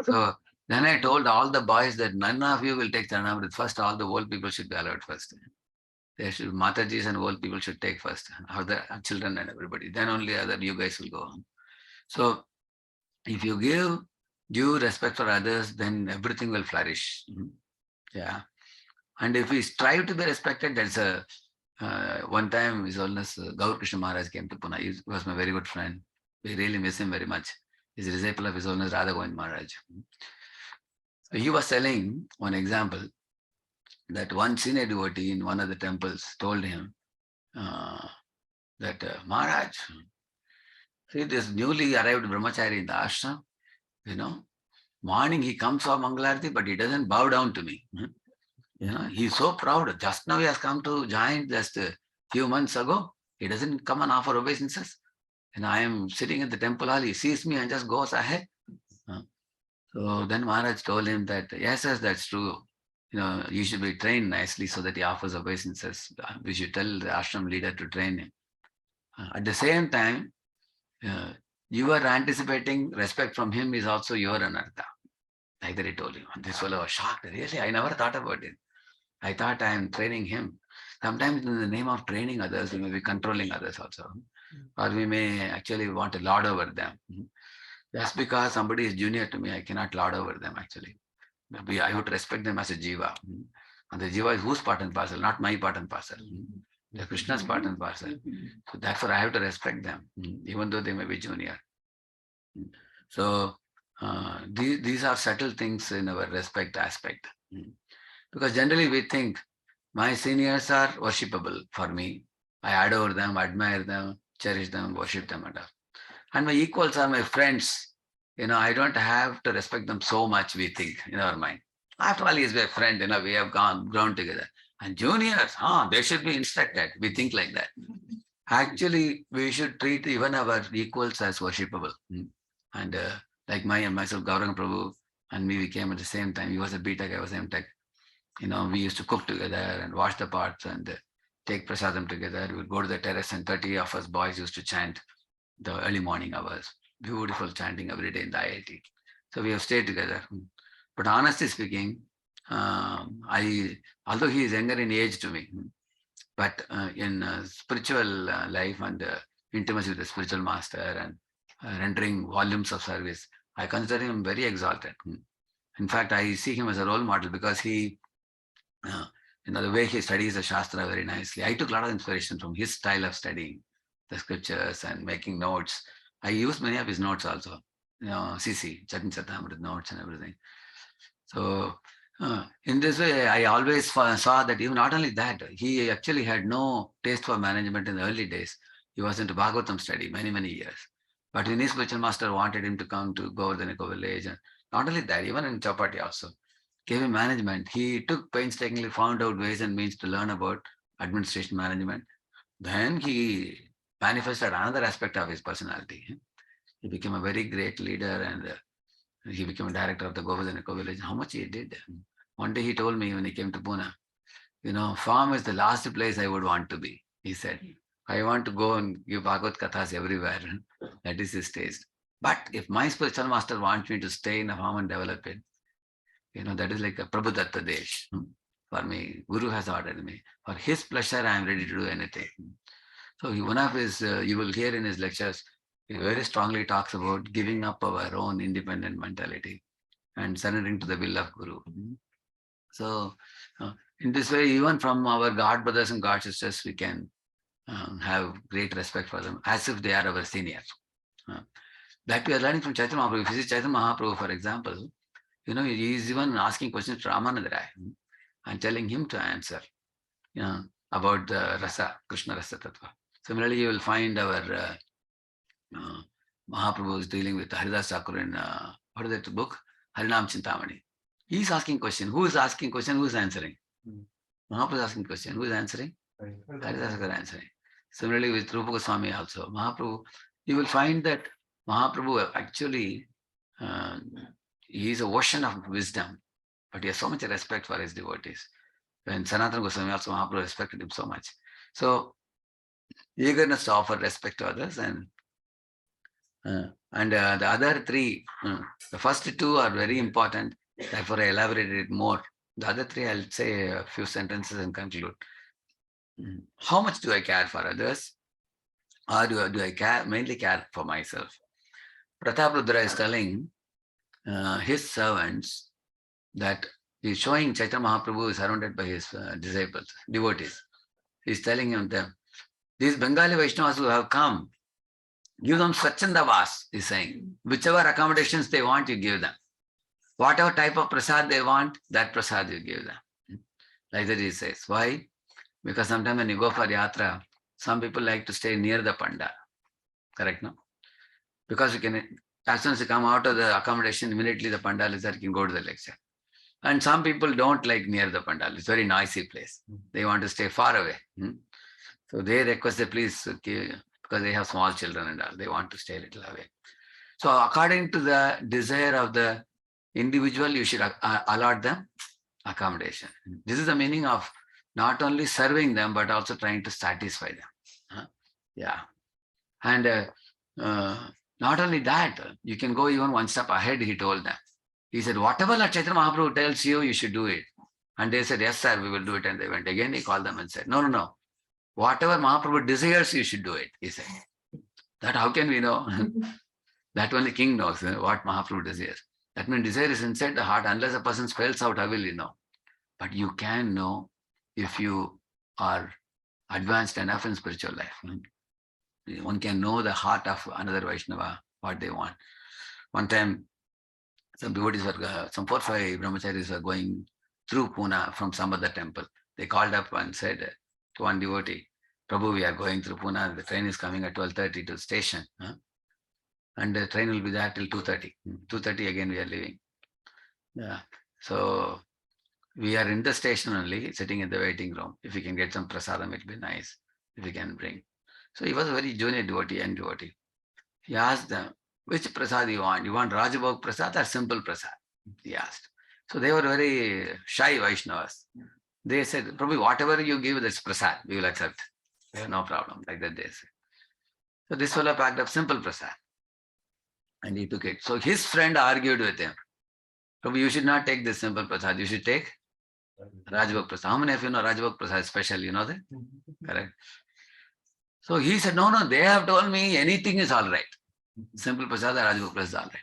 So then I told all the boys that none of you will take Charanamrit. First, all the old people should be allowed first. They should, Matajis and old people should take first, other children and everybody. Then only other you guys will go on. So if you give due respect for others, then everything will flourish. Yeah. And if we strive to be respected, there's a one time His Holiness Gaur Krishna Maharaj came to Pune. He was my very good friend. We really miss him very much. He's a disciple of His Holiness Radha Govind Maharaj. So he was telling one example that one senior devotee in one of the temples told him that Maharaj, see this newly arrived brahmachari in the ashram, morning he comes for Mangalarti, but he doesn't bow down to me. He's so proud. Just now he has come to join just a few months ago. He doesn't come and offer obeisances. I am sitting in the temple hall. He sees me and just goes ahead. So then Maharaj told him that, yes, that's true. You should be trained nicely so that he offers obeisances. We should tell the ashram leader to train him. At the same time, you are anticipating respect from him is also your anartha. Like that he told him. And this fellow was shocked. Really, I never thought about it. I thought I am training him. Sometimes in the name of training others, we may be controlling others also. Or we may actually want to lord over them. Just because somebody is junior to me, I cannot lord over them actually. Maybe I would respect them as a jiva. And the jiva is whose part and parcel, not my part and parcel. They're Krishna's part and parcel. So therefore I have to respect them, even though they may be junior. So these are subtle things in our respect aspect. Because generally we think my seniors are worshipable for me. I adore them, admire them, cherish them, worship them and all. And my equals are my friends. I don't have to respect them so much, we think in our mind. After all, he is my friend, we have grown together. And juniors, they should be instructed. We think like that. Actually, we should treat even our equals as worshipable. And like myself, Gauranga Prabhu and me, we came at the same time. He was a B.Tech, I was M.Tech. We used to cook together and wash the pots and take prasadam together. We would go to the terrace and 30 of us boys used to chant the early morning hours. Beautiful chanting every day in the IIT. So we have stayed together. But honestly speaking, although he is younger in age to me, But in spiritual life and intimacy with the spiritual master and rendering volumes of service, I consider him very exalted. In fact, I see him as a role model because he, the way he studies the Shastra very nicely. I took a lot of inspiration from his style of studying the scriptures and making notes. I used many of his notes also, CC, Chatin Chatamrit notes and everything. So in this way, I always saw that even not only that, he actually had no taste for management in the early days. He was into Bhagavatam study many, many years. But when his spiritual master wanted him to come to Govardhan Eco village, and not only that, even in Chapati also, gave him management. He took painstakingly found out ways and means to learn about administration management. Then he manifested another aspect of his personality. He became a very great leader and he became a director of the Govardhan Eco village. How much he did. One day he told me when he came to Pune, farm is the last place I would want to be. He said, I want to go and give Bhagavad Kathas everywhere. That is his taste. But if my spiritual master wants me to stay in a farm and develop it, that is like a Prabhu Datta Desh. For me, Guru has ordered me. For his pleasure, I am ready to do anything. So one of his, you will hear in his lectures, he very strongly talks about giving up our own independent mentality and surrendering to the will of Guru. So in this way, even from our God brothers and God sisters, we can have great respect for them as if they are our seniors. That we are learning from Chaitanya Mahaprabhu. If you see Chaitanya Mahaprabhu, for example, he is even asking questions to Ramananda Rai and telling him to answer about the rasa, Krishna rasa tattva. Similarly, you will find our Mahaprabhu is dealing with Haridas Thakur in, what is that book? Harinam Chintamani. He is asking question. Who is asking question? Who is answering? Mahaprabhu is asking question. Who is answering? Haridas Thakur answering. Similarly with Rupa Goswami also. Mahaprabhu, you will find that Mahaprabhu actually, he is a ocean of wisdom, but he has so much respect for his devotees. When Sanatana Goswami also, Mahaprabhu respected him so much. So, eagerness to offer respect to others and the other three, the first two are very important. Therefore, I elaborated it more. The other three, I'll say a few sentences and conclude. How much do I care for others? Or do I mainly care for myself? Pratap Rudra is telling his servants that he's showing Chaitanya Mahaprabhu is surrounded by his disciples, devotees. He's telling them, these Bengali Vaishnavas who have come, give them Swachanda Vas, he's saying. Whichever accommodations they want, you give them. Whatever type of prasad they want, that prasad you give them. Like that he says. Why? Because sometimes when you go for yatra, some people like to stay near the pandal. Correct, no? Because you can, as soon as you come out of the accommodation, immediately the pandal is there, you can go to the lecture. And some people don't like near the pandal. It's a very noisy place. They want to stay far away. So they request that please, because they have small children and all, they want to stay a little away. So according to the desire of the individual, you should allot them accommodation. This is the meaning of not only serving them, but also trying to satisfy them. Yeah. And not only that, you can go even one step ahead, he told them. He said, whatever Lord Chaitanya Mahaprabhu tells you, you should do it. And they said, yes, sir, we will do it. And they went again. He called them and said, no. Whatever Mahaprabhu desires, you should do it. He said, that how can we know? That only king knows what Mahaprabhu desires. That means desire is inside the heart. Unless a person spells out, how will you know? But you can know if you are advanced enough in spiritual life. One can know the heart of another Vaishnava, what they want. One time, some devotees were, some 4 or 5 brahmacharis were going through Pune from some other temple. They called up and said to one devotee, Prabhu, we are going through Pune. The train is coming at 12:30 to the station. And the train will be there till 2:30. 2:30 again we are leaving. Yeah. So we are in the station only, sitting in the waiting room. If we can get some prasadam, it will be nice. If we can bring. So he was a very junior devotee and devotee. He asked them, which prasad you want? You want Rajabhog prasad or simple prasad? He asked. So they were very shy Vaishnavas. They said, Prabhu, whatever you give, that's prasad. We will accept. No problem. Like that they said. So this fellow packed up simple prasad. And he took it. So his friend argued with him. Prabhu, you should not take this simple prasad. You should take Rajbhog Prasad. How many of you know Rajbhog Prasad is special? You know that? Correct. So he said, no, they have told me anything is all right. Simple Prasad, Rajbhog Prasad is all right.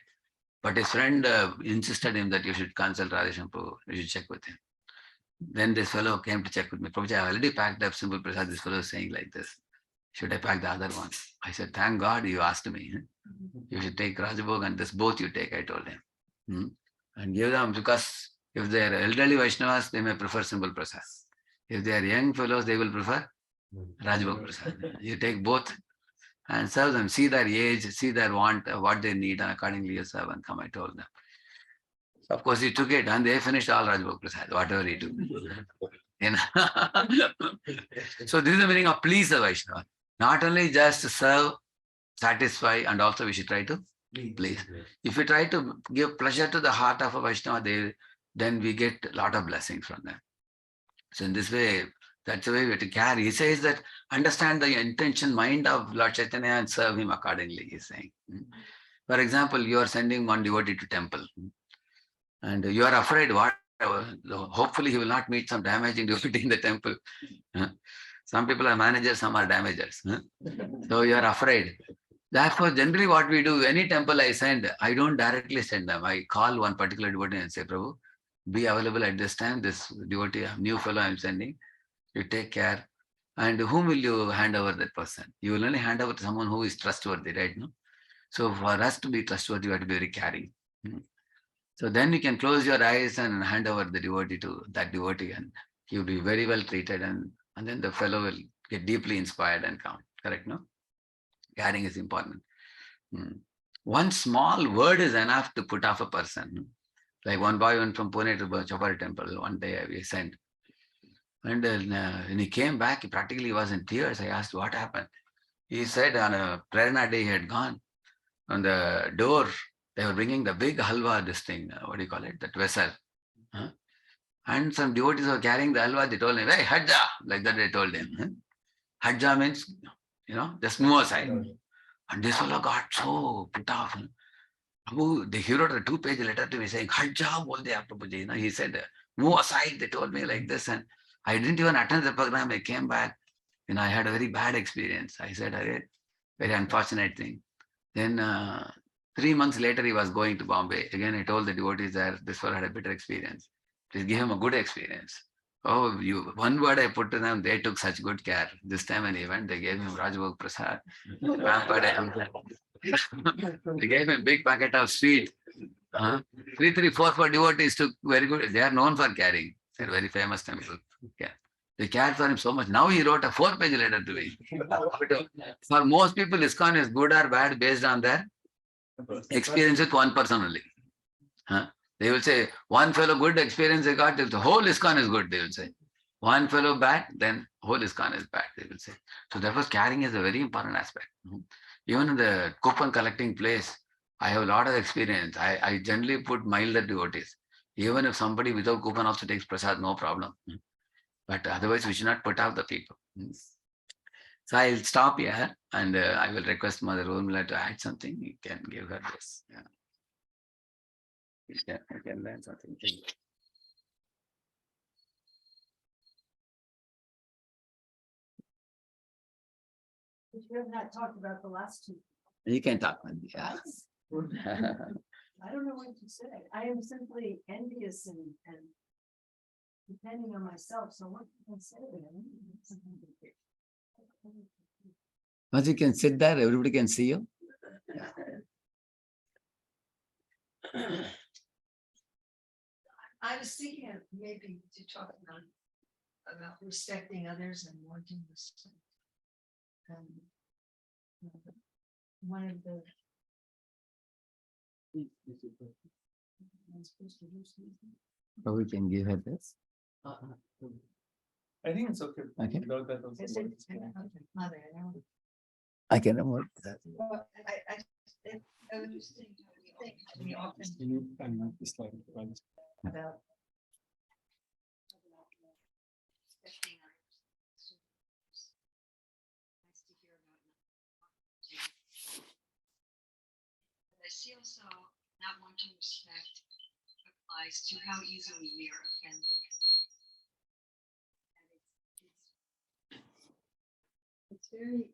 But his friend insisted him that you should consult Radheshyam Prabhu, you should check with him. Then this fellow came to check with me. Prabhuji, I already packed up Simple Prasad. This fellow is saying like this. Should I pack the other one? I said, thank God you asked me. You should take Rajbhog and this both you take, I told him. And give them, because if they are elderly Vaishnavas, they may prefer Simple Prasad. If they are young fellows, they will prefer Rajbhog Prasad. You take both and serve them. See their age, see their want, what they need, and accordingly you serve and come, I told them. Of course, he took it and they finished all Rajbhog Prasad, whatever he took. So this is the meaning of please the Vaishnava. Not only just serve, satisfy, and also we should try to please. If we try to give pleasure to the heart of a Vaishnava, then we get a lot of blessings from them. So in this way, that's the way we have to carry. He says that understand the intention, mind of Lord Chaitanya and serve him accordingly, he's saying. For example, you are sending one devotee to temple. And you are afraid what? Hopefully he will not meet some damaging devotee in the temple. Some people are managers, some are damagers. So you are afraid. Therefore, generally what we do, any temple I send, I don't directly send them. I call one particular devotee and say, Prabhu, be available at this time. This devotee, new fellow I'm sending, you take care. And whom will you hand over that person? You will only hand over to someone who is trustworthy, right? No? So for us to be trustworthy, you have to be very caring. So then you can close your eyes and hand over the devotee to that devotee, and he will be very well treated, and then the fellow will get deeply inspired and come. Correct, no? Caring is important. One small word is enough to put off a person. Like one boy went from Pune to Chopari temple. One day we sent. And when he came back, he practically was in tears. I asked, what happened? He said on a Prerna day he had gone. On the door, they were bringing the big halwa, this thing, what do you call it, that vessel. And some devotees were carrying the halwa. They told him, hey, Hajja, like that they told him. Hajja means, just move aside. And this fellow got so put off. Prabhu, he wrote a 2-page letter to me saying, Hajja, bol diya, Prabhuji. He said, move aside. They told me like this. And I didn't even attend the program. I came back. I had a very bad experience. I said, very unfortunate thing. Then 3 months later, he was going to Bombay. Again, I told the devotees that this fellow had a better experience. Please give him a good experience. Oh, one word I put to them, they took such good care. This time when he went, they gave him Rajbhog Prasad. They gave him a big packet of sweet. 3, 4 devotees took very good. They are known for carrying. It's a very famous temple. Yeah. They cared for him so much. Now he wrote a 4-page letter to me. For most people, ISKCON is good or bad based on their experience with one person only. They will say, one fellow good experience they got, the whole ISKCON is good, they will say. One fellow bad, then whole ISKCON is bad, they will say. So therefore, carrying is a very important aspect. Even in the coupon collecting place, I have a lot of experience. I generally put milder devotees. Even if somebody without coupon also takes prasad, no problem. But otherwise, we should not put out the people. So I'll stop here and I will request Mother Urmila to add something. You can give her this. Yeah. I can learn something. You have not talked about the last two. You can talk, Mandy. Yeah. I don't know what to say. I am simply envious and depending on myself. So what can I say to them? Once you can sit there, everybody can see you. I was thinking of maybe to talk about respecting others and wanting respect. One of the But we can give her this. I think it's okay. Okay. Without that also. I can remove that. I was just thinking, we often You need and not this slide. about respecting others. Nice to hear about I see also not wanting respect applies to how easily we are offended. very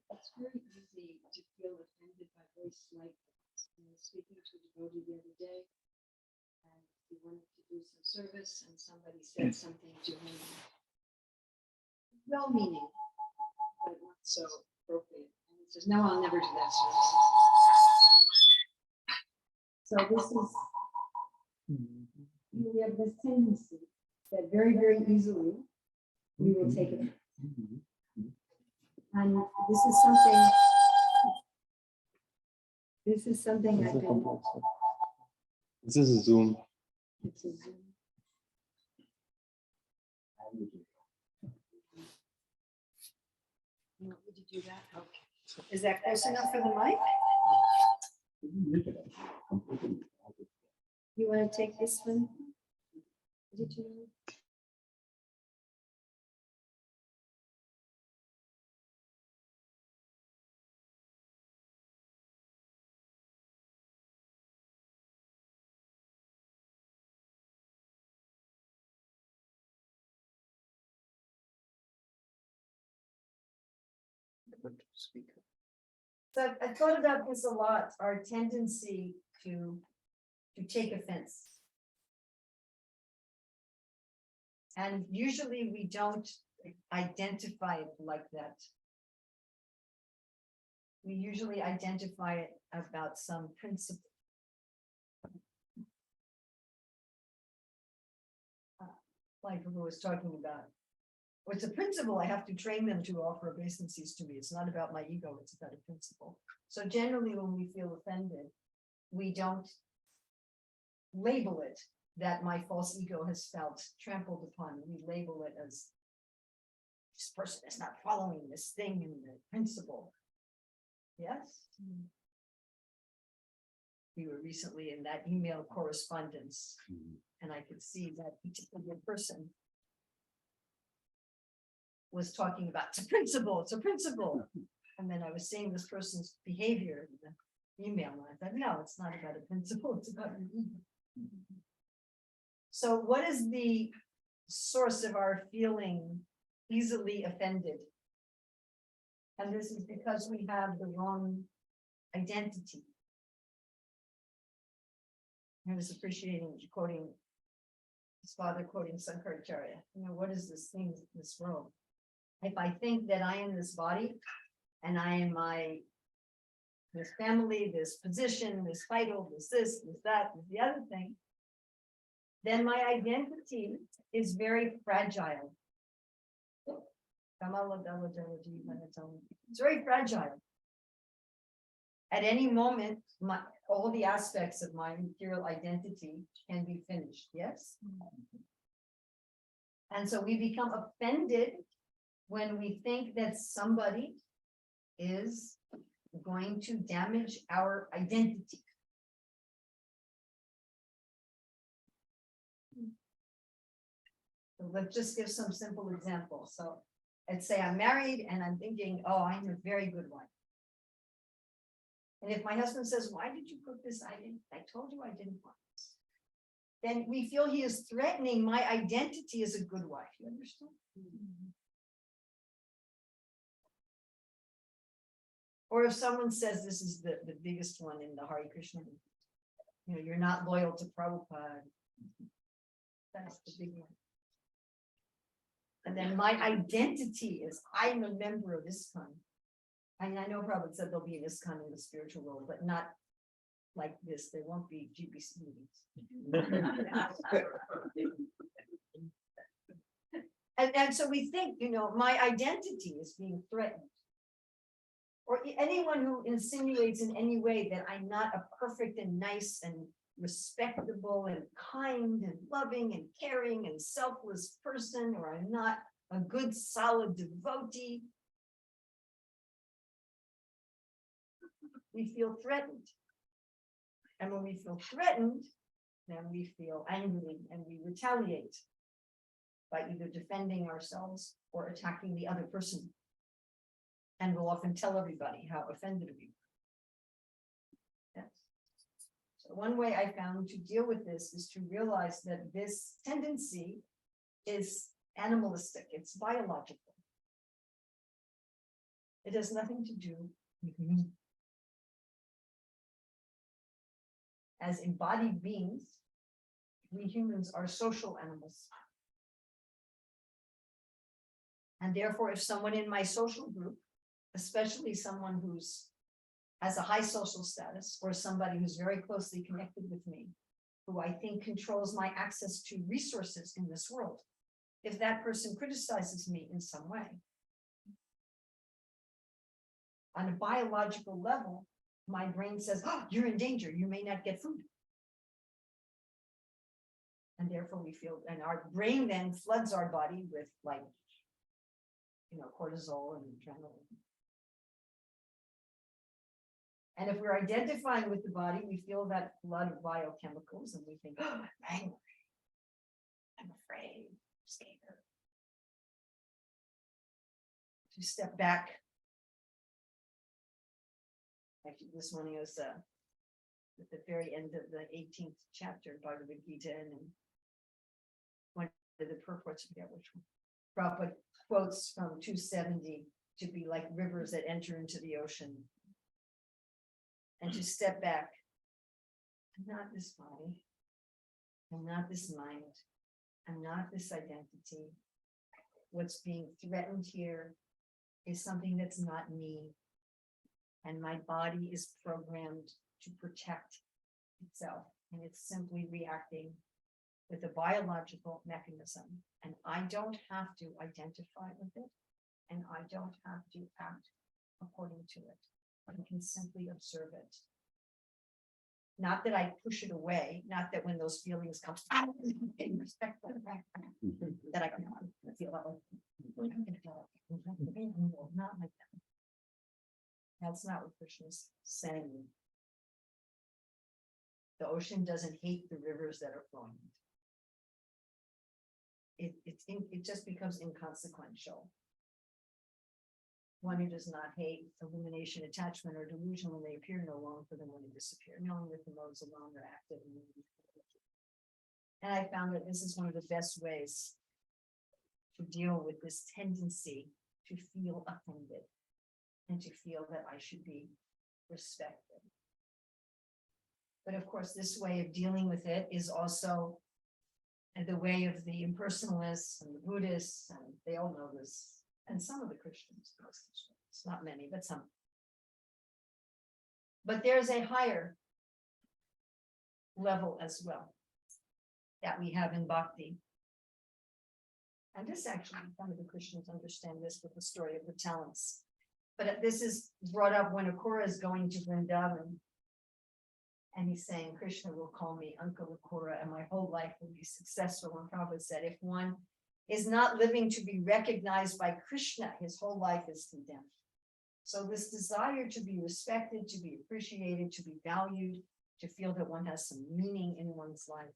easy to feel offended by very slight things. I was speaking to a devotee the other day, and he wanted to do some service, and somebody said something to him, well-meaning, but not so appropriate. And he says, "No, I'll never do that service." So this is, we have this tendency that very, very easily we will take it. And this is something I can. This is a Zoom. It's a Zoom. You want me to do that? Okay. Is that close enough for the mic? You want to take this one? Did you? So I thought about this a lot, our tendency to take offense. And usually we don't identify it like that. We usually identify it about some principle. Like Prabhu was talking about. Or it's a principle, I have to train them to offer obeisances to me. It's not about my ego, it's about a principle. So generally when we feel offended, we don't label it that my false ego has felt trampled upon. We label it as this person is not following this thing in the principle. Yes? We were recently in that email correspondence, and I could see that particular person was talking about it's a principle. And then I was seeing this person's behavior in the email, and I thought, no, it's not about a principle, it's about an ego. So what is the source of our feeling easily offended? And this is because we have the wrong identity. I was appreciating quoting his father, quoting Sankaracharya. You know, what is this thing, this robe? If I think that I am this body and I am this family, this position, this title, this, this, that, the other thing, then my identity is very fragile. It's very fragile. At any moment, all the aspects of my material identity can be finished, yes? And so we become offended when we think that somebody is going to damage our identity. So let's just give some simple examples. So let's say I'm married and I'm thinking, oh, I'm a very good wife. And if my husband says, why did you cook this? I told you I didn't want this. Then we feel he is threatening my identity as a good wife. You understand? Or if someone says, this is the biggest one in the Hare Krishna, you know, you're not loyal to Prabhupada. That's the big one. And then my identity is, I'm a member of ISKCON. I mean, I know Prabhupada said there'll be an ISKCON in the spiritual world, but not like this. There won't be GBC meetings. And so we think, you know, my identity is being threatened. Or anyone who insinuates in any way that I'm not a perfect and nice and respectable and kind and loving and caring and selfless person, or I'm not a good, solid devotee, we feel threatened. And when we feel threatened, then we feel angry and we retaliate by either defending ourselves or attacking the other person. And we'll often tell everybody how offended we are. Yes. So one way I found to deal with this is to realize that this tendency is animalistic, it's biological. It has nothing to do with me. As embodied beings, we humans are social animals. And therefore, if someone in my social group, especially someone who's has a high social status, or somebody who's very closely connected with me, who I think controls my access to resources in this world, if that person criticizes me in some way, on a biological level, my brain says, oh, you're in danger, you may not get food. And therefore we feel, and our brain then floods our body with like, cortisol and adrenaline. And if we're identifying with the body, we feel that flood of biochemicals and we think, oh, I'm angry, I'm afraid, I'm scared. To step back. Actually, this one was at the very end of the 18th chapter of Bhagavad Gita, and one of the purports, I forget which one. Prabhupada quotes from 270 to be like rivers that enter into the ocean. And to step back. I'm not this body. I'm not this mind. I'm not this identity. What's being threatened here is something that's not me. And my body is programmed to protect itself. And it's simply reacting with a biological mechanism. And I don't have to identify with it. And I don't have to act according to it. I can simply observe it. Not that I push it away, not that when those feelings come, respect that I can feel that way. Not like that. That's not what Krishna's saying. The ocean doesn't hate the rivers that are flowing. It just becomes inconsequential. One who does not hate illumination, attachment, or delusion when they appear, no longer for them when they disappear, knowing that the modes alone are active. And I found that this is one of the best ways to deal with this tendency to feel offended and to feel that I should be respected. But of course, this way of dealing with it is also the way of the impersonalists and the Buddhists, and they all know this. And some of the Christians, it's not many, but some. But there's a higher level as well that we have in bhakti. And this actually, some of the Christians understand this with the story of the talents. But this is brought up when Akura is going to Vrindavan. And he's saying, Krishna will call me Uncle Akura, and my whole life will be successful. And Prabhupada said, if one is not living to be recognized by Krishna, his whole life is condemned. So this desire to be respected, to be appreciated, to be valued, to feel that one has some meaning in one's life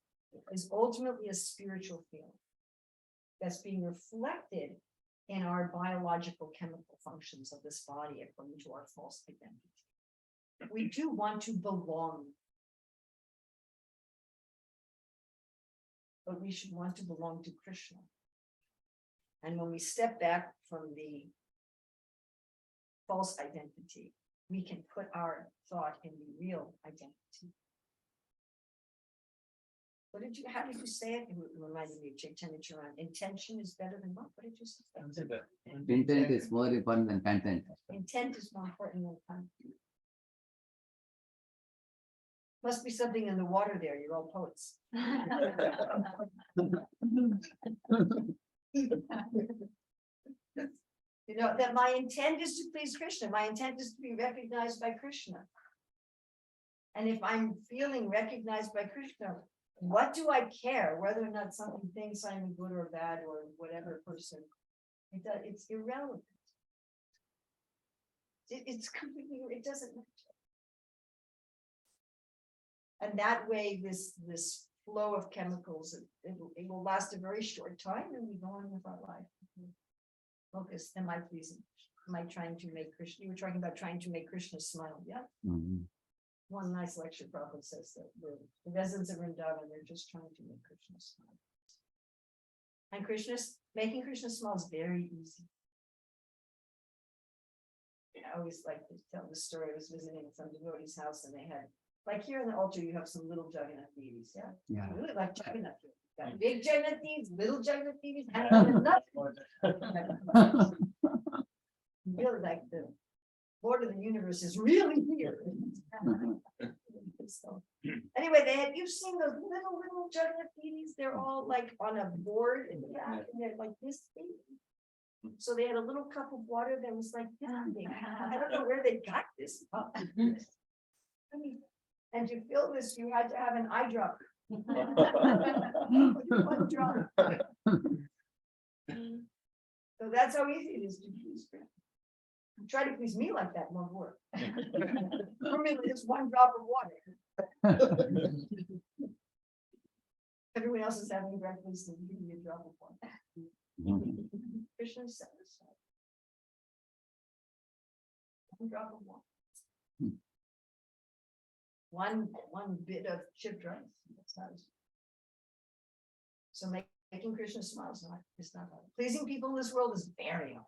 is ultimately a spiritual feeling that's being reflected in our biological chemical functions of this body according to our false identity. We do want to belong. But we should want to belong to Krishna. And when we step back from the false identity, we can put our thought in the real identity. How did you say it? It reminded me of Chaitanya Charan. Intention is better than what? What did you say? Intent is more important than content. Intent is more important than content. Must be something in the water there. You're all poets. That my intent is to please Krishna. My intent is to be recognized by Krishna. And if I'm feeling recognized by Krishna, what do I care whether or not someone thinks I'm good or bad or whatever person? It's irrelevant. It's completely, it doesn't matter. And that way, this flow of chemicals, it will last a very short time, and we go on with our life. Focus. Am I pleasing? Am I trying to make Krishna? You were talking about trying to make Krishna smile. Yeah. Mm-hmm. One nice lecture Prabhupada says that the residents of Vrindavan, they're just trying to make Krishna smile. And making Krishna smile is very easy. I always like to tell the story. I was visiting some devotee's house and they had, like here in the altar, you have some little Jagannath deities, yeah? Yeah. I really like Jagannath. Got big Jagannath deities, little Jagannath deities, and nothing. Really like the Lord of the universe is really here. So, anyway, you've seen those little Jagannath deities, they're all like on a board in the back, and they're like this big. So they had a little cup of water that was like this big. I don't know where they got this. I mean, and to fill this, you had to have an eyedropper. One drop. So that's how easy it is to please Krishna. Try to please me like that won't work. For me, just one drop of water. Everyone else is having breakfast and give me a drop of water. Krishna is satisfied. One drop of water. One bit of chipped rice. That's not as- So making Krishna smile is not hard. Pleasing people in this world is very hard.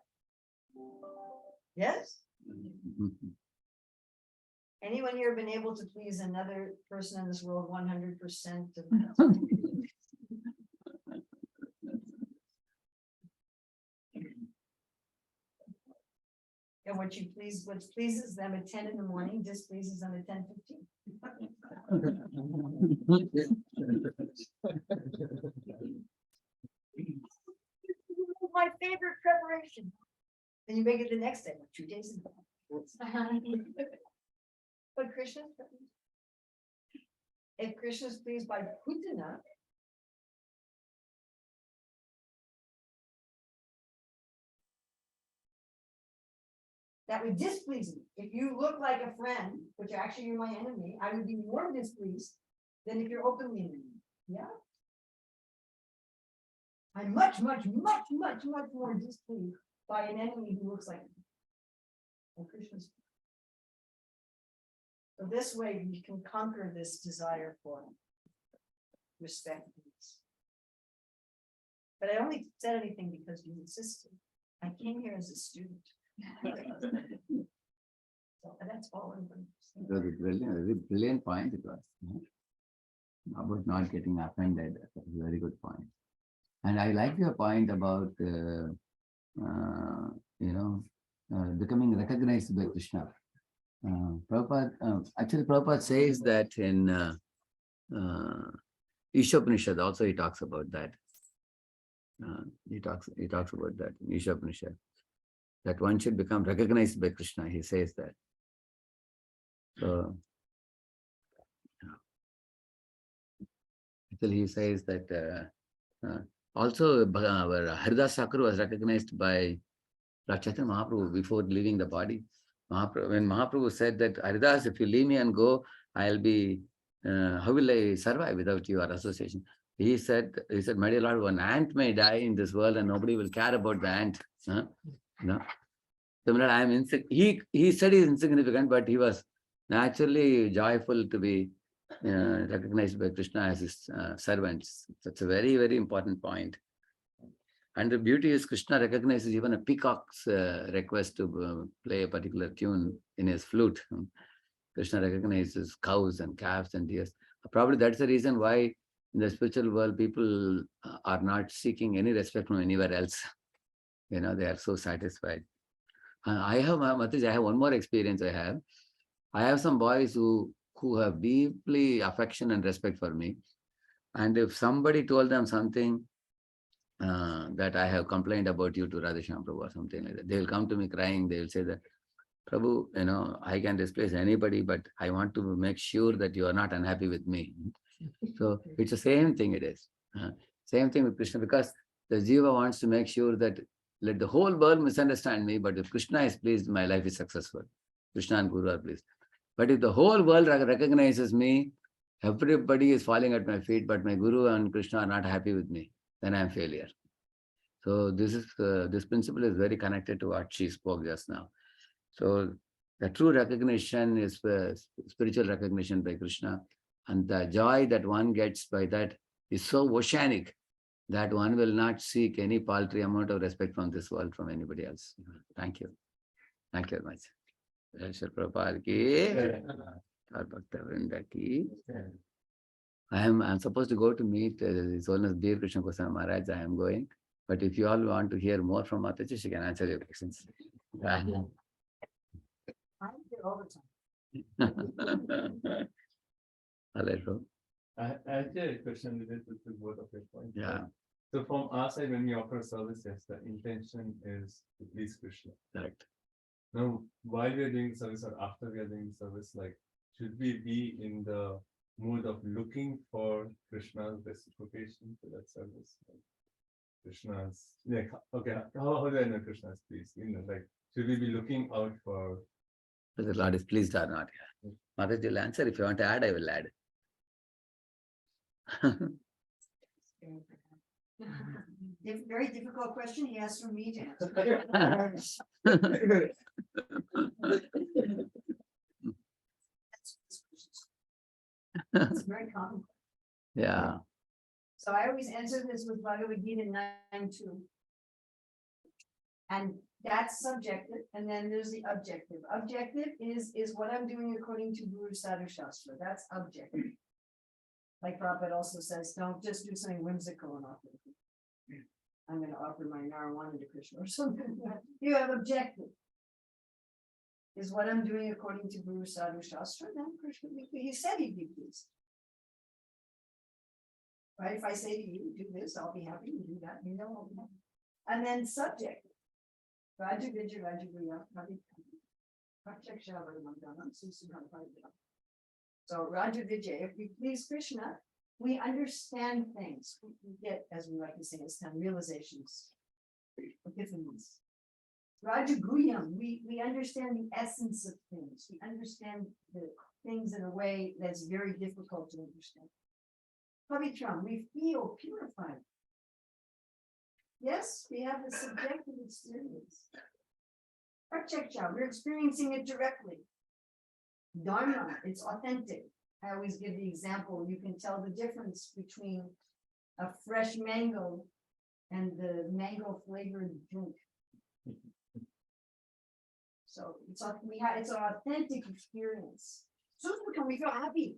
Yes? Anyone here been able to please another person in this world 100%? And what pleases them at 10 in the morning displeases them at 10:15. My favorite preparation. Then you make it the next day, like 2 days ago. But if Krishna is pleased by Putana, that would displease me. If you look like a friend, which actually you're my enemy, I would be more displeased than if you're openly an enemy. Yeah. I'm much more displeased by an enemy who looks like me. And Krishna's. So this way you can conquer this desire for respect. But I only said anything because you insisted. I came here as a student. So that's all I'm going to say. It was a very brilliant point it was. About not getting offended. That was a very good point. And I like your point about, becoming recognized by Krishna. Prabhupada says that in Ishopanishad also he talks about that. He talks about that in Ishopanishad. That one should become recognized by Krishna. He says that. So, actually he says that also our Haridas Thakur was recognized by Chaitanya Mahaprabhu before leaving the body. When Mahaprabhu said that, Haridas, if you leave me and go, I'll be, how will I survive without your association? He said, my dear Lord, one ant may die in this world and nobody will care about the ant. No. Similarly, I am he said he is insignificant, but he was naturally joyful to be recognized by Krishna as his servants. That's a very, very important point. And the beauty is Krishna recognizes even a peacock's request to play a particular tune in his flute. Krishna recognizes cows and calves and deers. Probably that's the reason why in the spiritual world people are not seeking any respect from anywhere else. They are so satisfied. I have one more experience I have some boys who have deeply affection and respect for me. And if somebody told them something that I have complained about you to Radheshyam Prabhu or something like that, they will come to me crying. They will say that, Prabhu, I can displace anybody, but I want to make sure that you are not unhappy with me. So it's the same thing it is. Same thing with Krishna, because the Jiva wants to make sure that let the whole world misunderstand me, but if Krishna is pleased, my life is successful. Krishna and Guru are pleased. But if the whole world recognizes me, everybody is falling at my feet, but my Guru and Krishna are not happy with me, then I am failure. So this principle is very connected to what she spoke just now. So the true recognition is spiritual recognition by Krishna, and the joy that one gets by that is so oceanic that one will not seek any paltry amount of respect from this world from anybody else. Thank you. Thank you very much. Shri Prabhupada ki, और भक्त वृंद की. I'm supposed to go to meet His Holiness Dear Krishna Goswami Maharaj. I am going. But if you all want to hear more from Mataji, she can answer your questions. I'm here all the time. Hello. I actually had a question related to both of your points. Yeah. So from our side, when we offer service, yes, the intention is to please Krishna. Correct. Now, while we are doing service or after we are doing service, like, should we be in the mood of looking for Krishna's reciprocation to that service? Like Krishna's, like, okay, how do I know Krishna's please? Like, should we be looking out for? Whether the Lord is pleased or not. Yeah. Mataji will answer. If you want to add, I will add. Very difficult question he asked for me to answer. It's very common. Yeah. So I always answer this with Bhagavad Gita 9:2. And that's subjective, and then there's the objective. Objective is what I'm doing according to Guru Sadhu Shastra. That's objective. Like Prabhupada also says, don't just do something whimsical and offer. I'm going to offer my marijuana to Krishna or something. You have objective. Is what I'm doing according to Guru Sadhu Shastra, then Krishna, he said he'd be pleased. Right? If I say to you, do this, I'll be happy. You do that, you know, I'll be happy. And then subject. Raju Vijay Raju Guya. So Raju Vijay, if we please Krishna, we understand things. We get, as we like to say, as time realizations, epiphanies. Raju Guyam, we understand the essence of things. We understand the things in a way that's very difficult to understand. Pavitram, we feel purified. Yes, we have the subjective experience. Pratyakshya, we're experiencing it directly. Dharma, it's authentic. I always give the example, you can tell the difference between a fresh mango and the mango flavored drink. So it's an authentic experience. So we feel happy.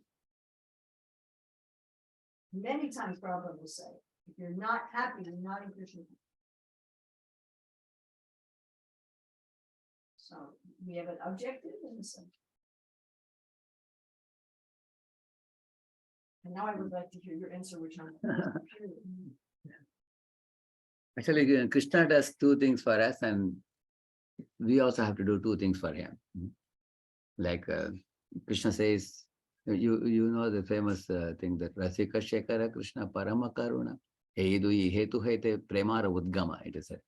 Many times Prabhupada will say, if you're not happy, you're not in Krishna. So we have an objective and some. And now I would like to hear your answer, which I'm. Actually, Krishna does two things for us, and we also have to do two things for him. Like Krishna says, you know the famous thing that Rasika Shekara Krishna Parama Karuna Heidui Hetu Hete Premara Udgama, it is said.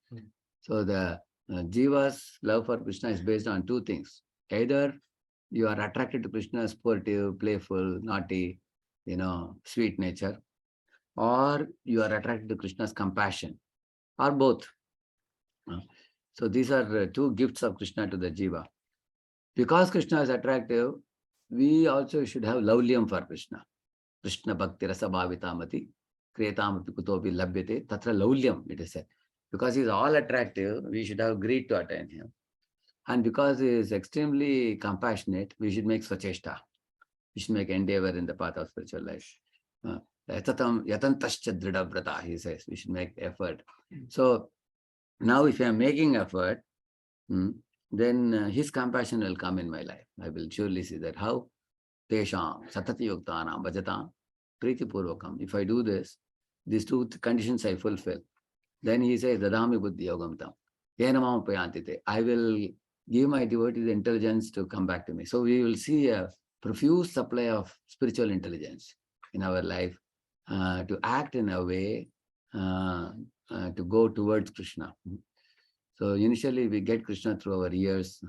So the Jiva's love for Krishna is based on two things. Either you are attracted to Krishna's sportive, playful, naughty, sweet nature, or you are attracted to Krishna's compassion, or both. So these are two gifts of Krishna to the Jiva. Because Krishna is attractive, we also should have laulyam for Krishna. Krishna bhakti rasa bhavitamati kriyatam kutopi labhyate tatra laulyam, it is said. Because he is all attractive, we should have greed to attain him. And because he is extremely compassionate, we should make swacheshta. We should make endeavor in the path of spiritual life. Yatantascha dhrida vrata, he says, we should make effort. So now if I am making effort, then his compassion will come in my life. I will surely see that. How? Tesham satati yuktanam bhajatam priti purvakam. If I do this, these two conditions I fulfill. Then he says, Dadami buddhi yogam tam. Yenamam payantite. I will give my devotees intelligence to come back to me. So we will see a profuse supply of spiritual intelligence in our life to act in a way to go towards Krishna. So initially we get Krishna through our ears.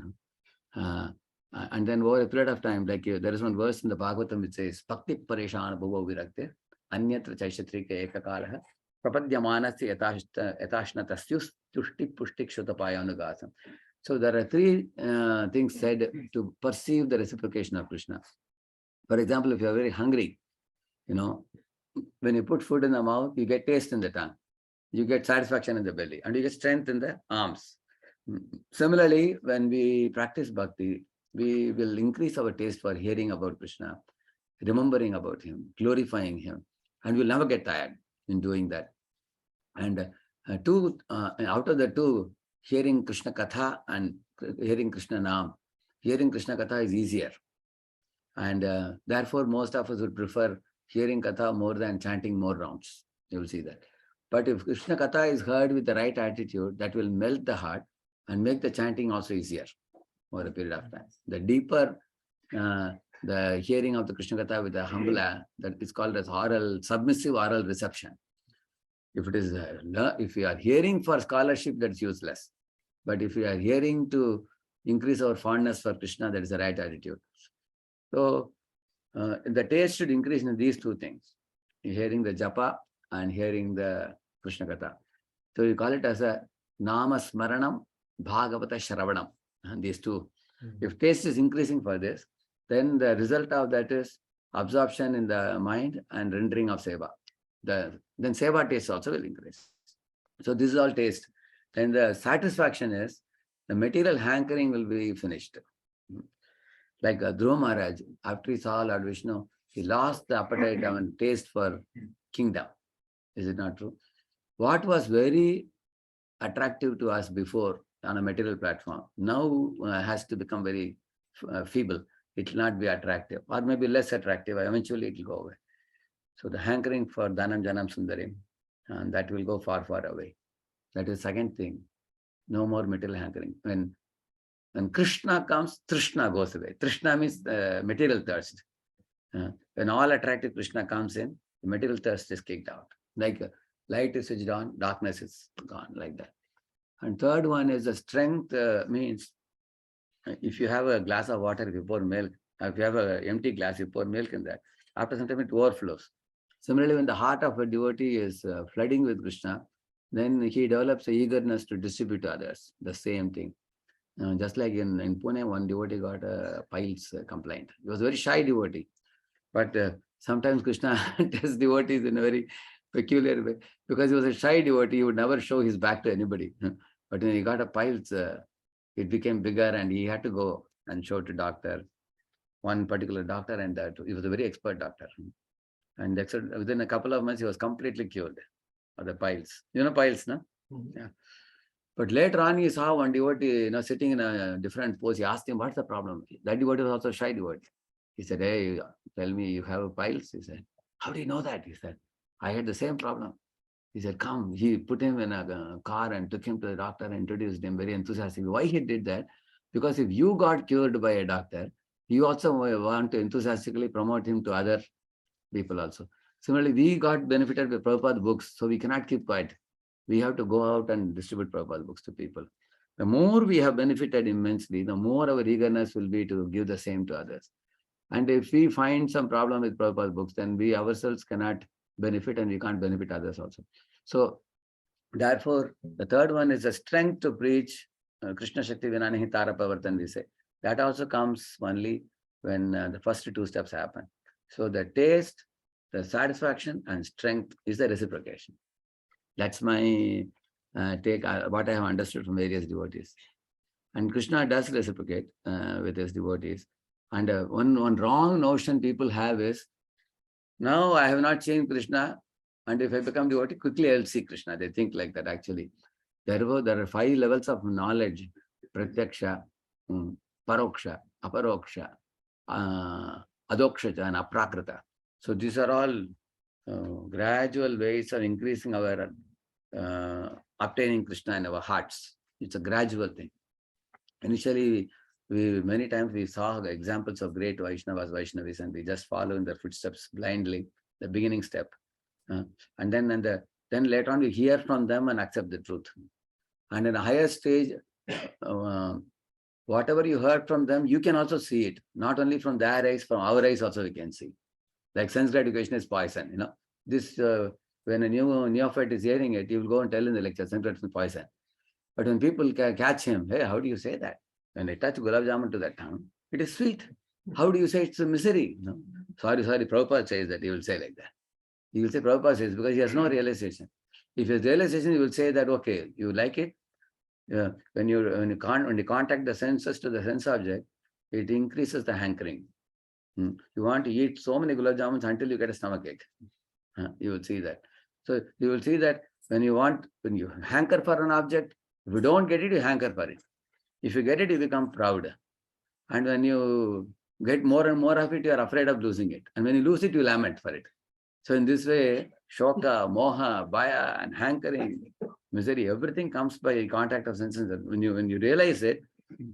And then over a period of time, like there is one verse in the Bhagavatam which says, Bhakti Pareshan Bhuva Virakte, Anyatra Chaishatrika Ekakalaha, Prapadyamanasya Yatashnatasya Tushtik Pushtik Shutapayanugasam. So there are three things said to perceive the reciprocation of Krishna. For example, if you are very hungry, when you put food in the mouth, you get taste in the tongue. You get satisfaction in the belly, and you get strength in the arms. Similarly, when we practice bhakti, we will increase our taste for hearing about Krishna, remembering about him, glorifying him, and we'll never get tired in doing that. And out of the two, hearing Krishna Katha and hearing Krishna Nam, hearing Krishna Katha is easier. And therefore, most of us would prefer hearing Katha more than chanting more rounds. You will see that. But if Krishna Katha is heard with the right attitude, that will melt the heart and make the chanting also easier over a period of time. The deeper the hearing of the Krishna Katha with the humble, that is called as oral, submissive oral reception. If it is, if we are hearing for scholarship, that's useless. But if we are hearing to increase our fondness for Krishna, that is the right attitude. So the taste should increase in these two things, hearing the japa and hearing the Krishna Katha. So you call it as a Nama Smaranam, Bhagavata Shravanam. And these two. If taste is increasing for this, then the result of that is absorption in the mind and rendering of seva. Then seva taste also will increase. So this is all taste. Then the satisfaction is the material hankering will be finished. Like Dhruva Maharaj, after he saw Lord Vishnu, he lost the appetite and taste for kingdom. Is it not true? What was very attractive to us before on a material platform, now has to become very feeble. It will not be attractive, or maybe less attractive. Eventually it will go away. So the hankering for Dhanam Janam Sundarim, and that will go far, far away. That is second thing. No more material hankering. When Krishna comes, Trishna goes away. Trishna means material thirst. When all attractive Krishna comes in, the material thirst is kicked out. Like light is switched on, darkness is gone, like that. And third one is the strength, means if you have a glass of water, if you pour milk, if you have an empty glass, you pour milk in that. After some time, it overflows. Similarly, when the heart of a devotee is flooding with Krishna, then he develops a eagerness to distribute to others. The same thing. Just like in Pune, one devotee got a piles complaint. He was a very shy devotee. But sometimes Krishna tests devotees in a very peculiar way. Because he was a shy devotee, he would never show his back to anybody. But when he got a piles, it became bigger and he had to go and show to doctor, one particular doctor, and he was a very expert doctor. And within a couple of months, he was completely cured of the piles. You know piles, no? Yeah. But later on, he saw one devotee, sitting in a different pose. He asked him, "What's the problem?" That devotee was also a shy devotee. He said, "Hey, tell me, you have piles?" He said, "How do you know that?" He said, "I had the same problem." He said, "Come." He put him in a car and took him to the doctor and introduced him very enthusiastically. Why he did that? Because if you got cured by a doctor, you also want to enthusiastically promote him to other people also. Similarly, we got benefited with Prabhupada books, so we cannot keep quiet. We have to go out and distribute Prabhupada books to people. The more we have benefited immensely, the more our eagerness will be to give the same to others. And if we find some problem with Prabhupada books, then we ourselves cannot benefit and we can't benefit others also. So therefore, the third one is the strength to preach Krishna Shakti Vinanahi Tarapavartan, we say. That also comes only when the first two steps happen. So the taste, the satisfaction and strength is the reciprocation. That's my take, what I have understood from various devotees. And Krishna does reciprocate with his devotees. And one wrong notion people have is, now I have not seen Krishna, and if I become devotee, quickly I'll see Krishna. They think like that actually. Therefore, there are 5 levels of knowledge: Pratyaksha, Paroksha, Aparoksha, Adoksha, and Aprakrita. So these are all gradual ways of increasing our obtaining Krishna in our hearts. It's a gradual thing. Initially, many times we saw the examples of great Vaishnavas, Vaishnavis, and we just follow in their footsteps blindly, the beginning step. And then later on we hear from them and accept the truth. And in a higher stage, whatever you heard from them, you can also see it. Not only from their eyes, from our eyes also we can see. Like sense gratification is poison, This, when a neophyte is hearing it, he will go and tell in the lecture, sense gratification is poison. But when people catch him, hey, how do you say that? When they touch gulab jamun to that tongue, it is sweet. How do you say it's a misery? No? Sorry, Prabhupada says that. He will say like that. He will say Prabhupada says, because he has no realization. If he has realization, he will say that, okay, you like it. When you contact the senses to the sense object, it increases the hankering. You want to eat so many gulab jamuns until you get a stomachache. You will see that. So you will see that when you hanker for an object, if you don't get it, you hanker for it. If you get it, you become proud. And when you get more and more of it, you are afraid of losing it. And when you lose it, you lament for it. So in this way, shoka, moha, bhaya, and hankering, misery, everything comes by contact of senses. When you realize it,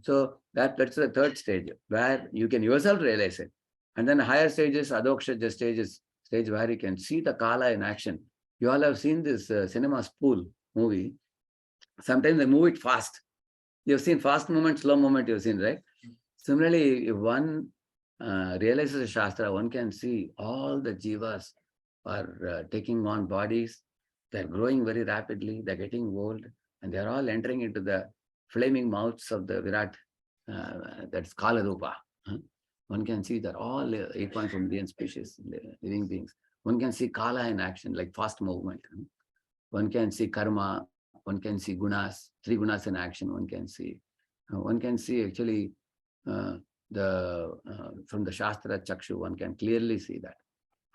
so that's the third stage where you can yourself realize it. And then higher stages, adokshaja stage where you can see the kala in action. You all have seen this cinema spool movie. Sometimes they move it fast. You've seen fast movement, slow movement, you've seen, right? Similarly, if one realizes a Shastra, one can see all the jivas are taking on bodies. They're growing very rapidly. They're getting old. And they're all entering into the flaming mouths of the Virat, that's Kala Rupa. One can see that all 8.4 million species, living beings. One can see Kala in action, like fast movement. One can see karma. One can see gunas, three gunas in action. One can see actually from the Shastra Chakshu, one can clearly see that.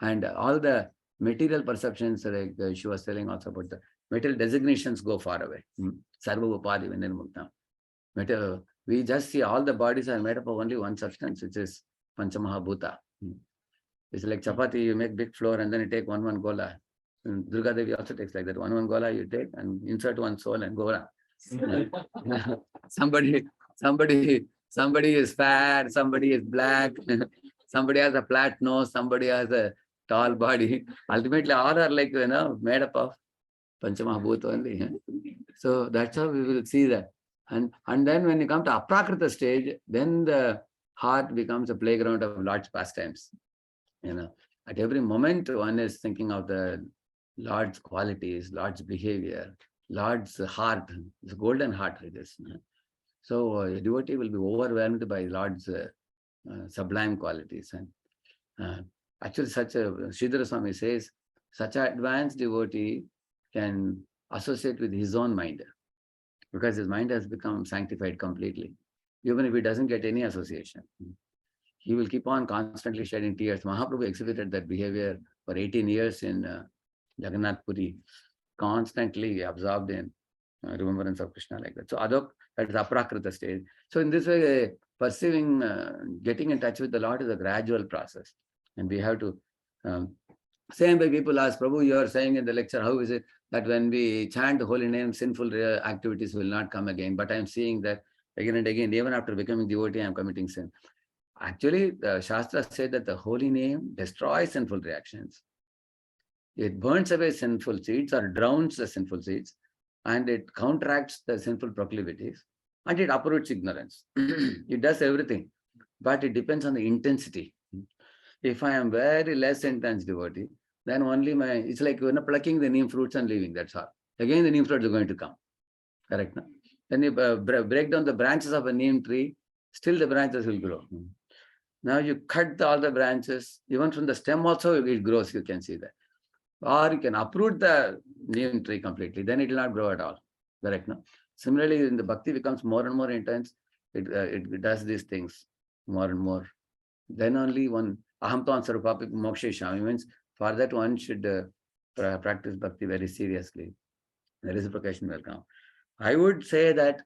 And all the material perceptions, like she was telling also about the material designations go far away. Sarva Upadi Vinirmuktam. We just see all the bodies are made up of only one substance, which is Panchamahabhuta. It's like chapati, you make big flour and then you take one gola. Durga Devi also takes like that. One gola you take and insert one soul and gola. Somebody is fat, somebody is black, somebody has a flat nose, somebody has a tall body. Ultimately, all are like, made up of Panchamahabhuta only. So that's how we will see that. And then when you come to Aprakrita stage, then the heart becomes a playground of Lord's pastimes. At every moment, one is thinking of the Lord's qualities, Lord's behavior, Lord's heart, the golden heart it is. So a devotee will be overwhelmed by Lord's sublime qualities. And actually, Sridhara Swami says, such an advanced devotee can associate with his own mind, because his mind has become sanctified completely. Even if he doesn't get any association, he will keep on constantly shedding tears. Mahaprabhu exhibited that behavior for 18 years in Jagannath Puri, constantly absorbed in remembrance of Krishna like that. So that is Aprakrita stage. So in this way, perceiving, getting in touch with the Lord is a gradual process. And we have to, same way people ask, Prabhu, you are saying in the lecture, how is it that when we chant the holy name, sinful activities will not come again? But I'm seeing that again and again, even after becoming devotee, I'm committing sin. Actually, the Shastra said that the holy name destroys sinful reactions. It burns away sinful seeds or drowns the sinful seeds, and it counteracts the sinful proclivities, and it uproots ignorance. It does everything, but it depends on the intensity. If I am very less intense devotee, then only it's like plucking the neem fruits and leaving, that's all. Again, the neem fruits are going to come. Correct? No? Then you break down the branches of a neem tree, still the branches will grow. Now you cut all the branches, even from the stem also it grows, you can see that. Or you can uproot the neem tree completely, then it will not grow at all. Correct? No? Similarly, when the bhakti becomes more and more intense, it does these things more and more. Then only one ahamtam sarupapik moksheshami means for that one should practice bhakti very seriously. The reciprocation will come. I would say that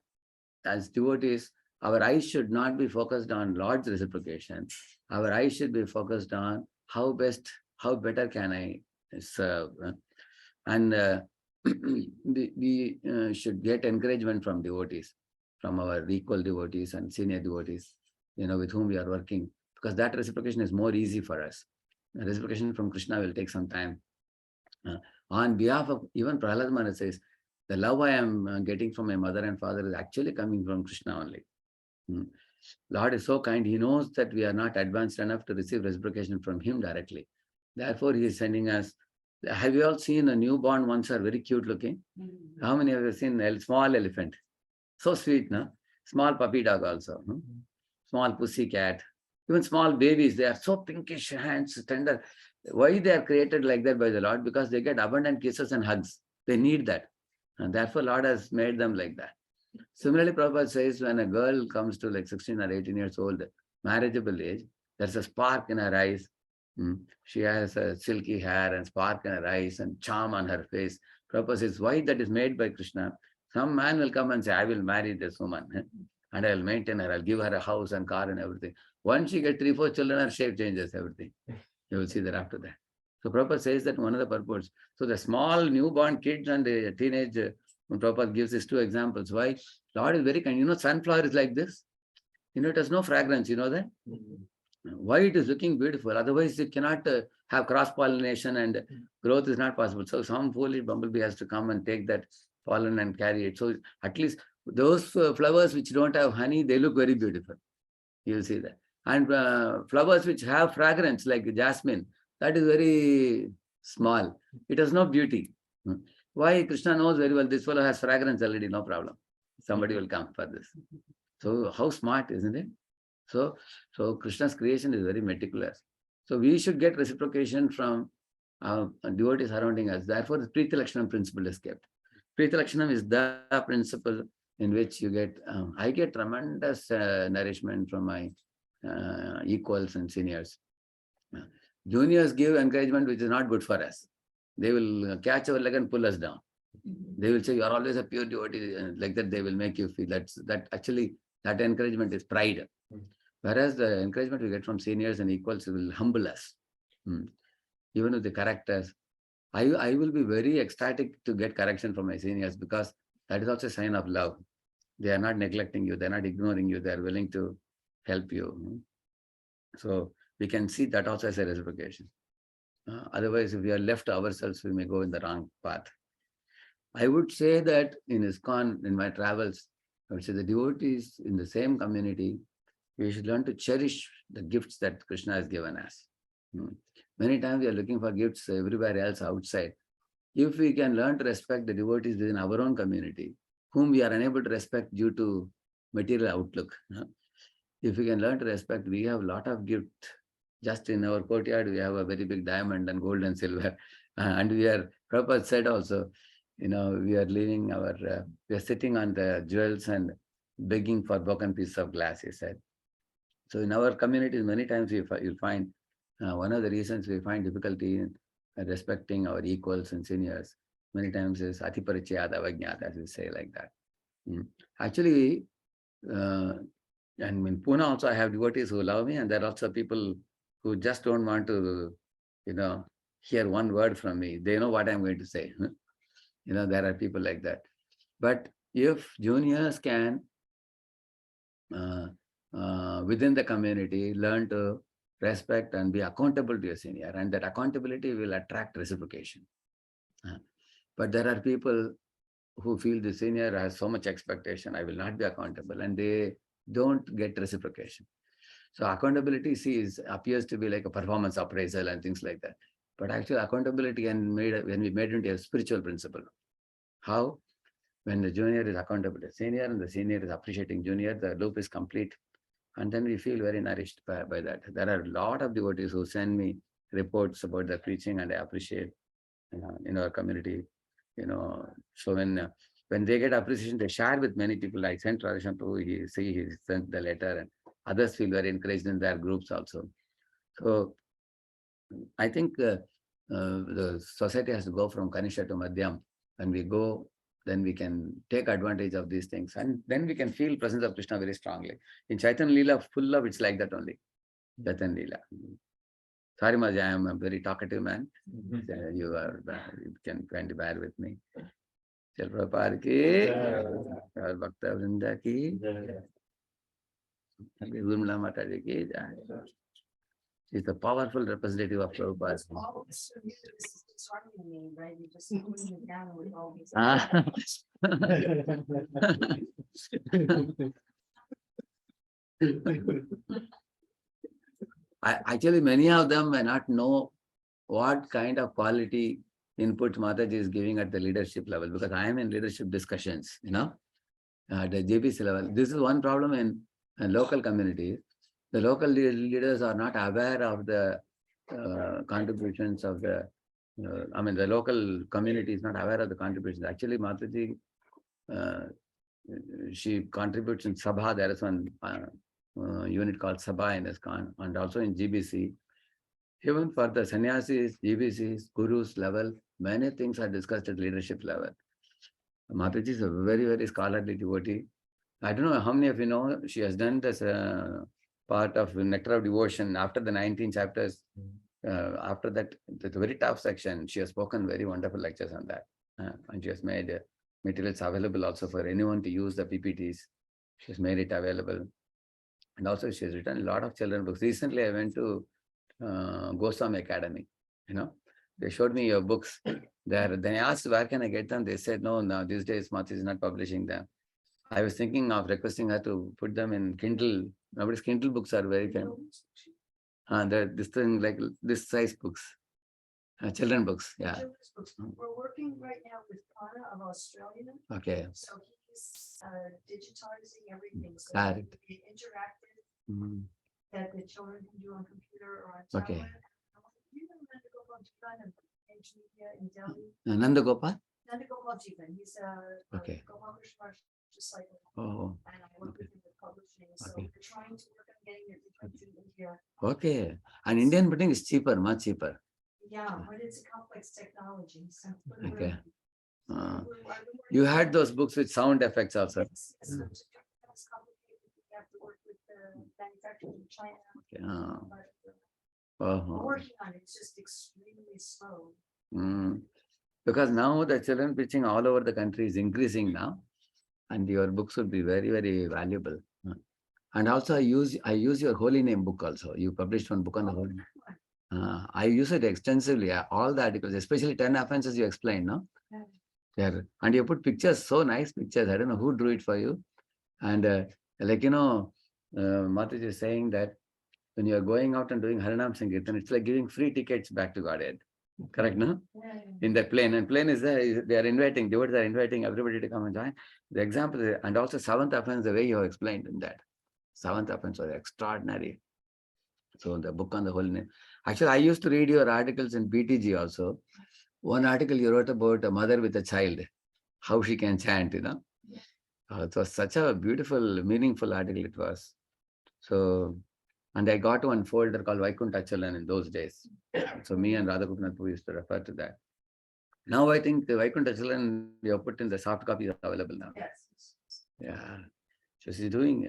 as devotees, our eyes should not be focused on Lord's reciprocation. Our eyes should be focused on how better can I serve. And we should get encouragement from devotees, from our equal devotees and senior devotees, with whom we are working, because that reciprocation is more easy for us. The reciprocation from Krishna will take some time. On behalf of even Prahlad Maharaj says, the love I am getting from my mother and father is actually coming from Krishna only. Lord is so kind. He knows that we are not advanced enough to receive reciprocation from him directly. Therefore, he is sending us. Have you all seen a newborn ones are very cute looking? How many of you have seen a small elephant? So sweet, no? Small puppy dog also. Small pussy cat. Even small babies, they are so pinkish hands, tender. Why they are created like that by the Lord? Because they get abundant kisses and hugs. They need that. And therefore, Lord has made them like that. Similarly, Prabhupada says when a girl comes to like 16 or 18 years old, marriageable age, there's a spark in her eyes. She has a silky hair and spark in her eyes and charm on her face. Prabhupada says, why that is made by Krishna? Some man will come and say, I will marry this woman and I will maintain her. I'll give her a house and car and everything. Once she gets 3-4 children, her shape changes everything. You will see that after that. So Prabhupada says that one of the purports. So the small newborn kids and the teenage, Prabhupada gives these 2 examples. Why? Lord is very kind. You know, sunflower is like this. You know, it has no fragrance. You know that? Why it is looking beautiful? Otherwise, it cannot have cross-pollination and growth is not possible. So some foolish bumblebee has to come and take that pollen and carry it. So at least those flowers which don't have honey, they look very beautiful. You will see that. And flowers which have fragrance like jasmine, that is very small. It has no beauty. Why? Krishna knows very well this fellow has fragrance already, no problem. Somebody will come for this. So how smart, isn't it? So Krishna's creation is very meticulous. So we should get reciprocation from devotees surrounding us. Therefore, the Priti Lakshanam principle is kept. Priti Lakshanam is the principle in which you get, I get tremendous nourishment from my equals and seniors. Juniors give encouragement which is not good for us. They will catch our leg and pull us down. They will say, you are always a pure devotee. Like that, they will make you feel that encouragement is pride. Whereas the encouragement we get from seniors and equals will humble us. Even with the characters, I will be very ecstatic to get correction from my seniors because that is also a sign of love. They are not neglecting you. They are not ignoring you. They are willing to help you. So we can see that also as a reciprocation. Otherwise, if we are left to ourselves, we may go in the wrong path. I would say that in ISKCON, in my travels, I would say the devotees in the same community, we should learn to cherish the gifts that Krishna has given us. Many times we are looking for gifts everywhere else outside. If we can learn to respect the devotees within our own community, whom we are unable to respect due to material outlook. If we can learn to respect, we have a lot of gifts. Just in our courtyard, we have a very big diamond and gold and silver. And we are, Prabhupada said also, we are leaving we are sitting on the jewels and begging for broken pieces of glass, he said. So in our communities, many times you'll find one of the reasons we find difficulty in respecting our equals and seniors, many times is atiparichayada avajnata, as we say like that. Actually, and in Pune also I have devotees who love me, and there are also people who just don't want to, hear one word from me. They know what I'm going to say. There are people like that. But if juniors can, within the community, learn to respect and be accountable to your senior, and that accountability will attract reciprocation. But there are people who feel the senior has so much expectation, I will not be accountable, and they don't get reciprocation. So accountability appears to be like a performance appraisal and things like that. But actually accountability can when we made it into a spiritual principle. How? When the junior is accountable to senior and the senior is appreciating junior, the loop is complete. And then we feel very nourished by that. There are a lot of devotees who send me reports about the preaching, and I appreciate in our community. So when they get appreciation, they share with many people. I sent Radheshyam Prabhu, he sent the letter, and others feel very encouraged in their groups also. So I think the society has to go from Kanisha to Madhyam. When we go, then we can take advantage of these things, and then we can feel presence of Krishna very strongly. In Chaitanya Leela, full of it's like that only. Chaitanya Leela. Sorry, Maja, I am a very talkative man. You can kindly bear with me. Chal Prabhupada ki, Bhakta Vrinda ki, Gurmila Mataji ki jai. She is the powerful representative of Prabhupada. Right? You just putting it down with all these. Actually, many of them may not know what kind of quality input Mataji is giving at the leadership level, because I am in leadership discussions, at the JPC level. This is one problem in local communities. The local leaders are not aware of the contributions of the, the local community is not aware of the contributions. Actually, Mataji, she contributes in Sabha. There is one unit called Sabha in ISKCON, and also in GBC. Even for the sannyasis, GBCs, gurus level, many things are discussed at leadership level. Mataji is a very, very scholarly devotee. I don't know how many of you know, she has done this part of Nectar of Devotion after the 19 chapters. After that, the very tough section, she has spoken very wonderful lectures on that. And she has made materials available also for anyone to use the PPTs. She has made it available. And also she has written a lot of children books. Recently, I went to Goswami Academy. They showed me your books there. Then I asked, where can I get them? They said, no, these days Mati is not publishing them. I was thinking of requesting her to put them in Kindle. Nowadays, Kindle books are very famous. This thing like this size books, children books. Yeah. Children's books. We're working right now with Katha of Australia. Okay. So he's digitizing everything. So Got it it. will be interactive Mhm. that the children can do on computer or on Okay. tablet. Even Nandagopal Jivan in media in Delhi. Nanda Gopal? Nandagopal Jivan, he's a Okay. Gopal Krishna disciple. Oh, And I work with him with publishing. So Okay. we're trying to work on getting it to India. okay. And Indian printing is cheaper, much cheaper. Yeah, but it's a complex technology. So Okay. we're You working had on- those books with sound effects also. Yes, yes, so it's complicated. We have to work with the manufacturers in China. Okay. But we're Oh. working on it. It's just extremely slow. Because now the children preaching all over the country is increasing now, and your books would be very, very valuable. And also I use your holy name book also. You published one book on the holy name. I use it extensively. All the articles, especially 10 offenses you explained, no? Yeah. Yeah. And you put pictures, so nice pictures. I don't know who drew it for you. And Mataji is saying that when you are going out and doing Harinam Sankirtan, it's like giving free tickets back to Godhead. Correct, no? Yeah. In that plane. And plane is there, they are inviting, devotees are inviting everybody to come and join. The example, and also seventh offense, the way you have explained in that. Seventh offense was extraordinary. So the book on the holy name. Actually, I used to read your articles in BTG also. One article you wrote about a mother with a child, how she can chant, it was such a beautiful, meaningful article it was. So, and I got one folder called Vaikuntha in those days. So me and Radhagopinath used to refer to that. Now I think the Vaikuntha you have put in the soft copy is available now. Yes. Yeah. So she's doing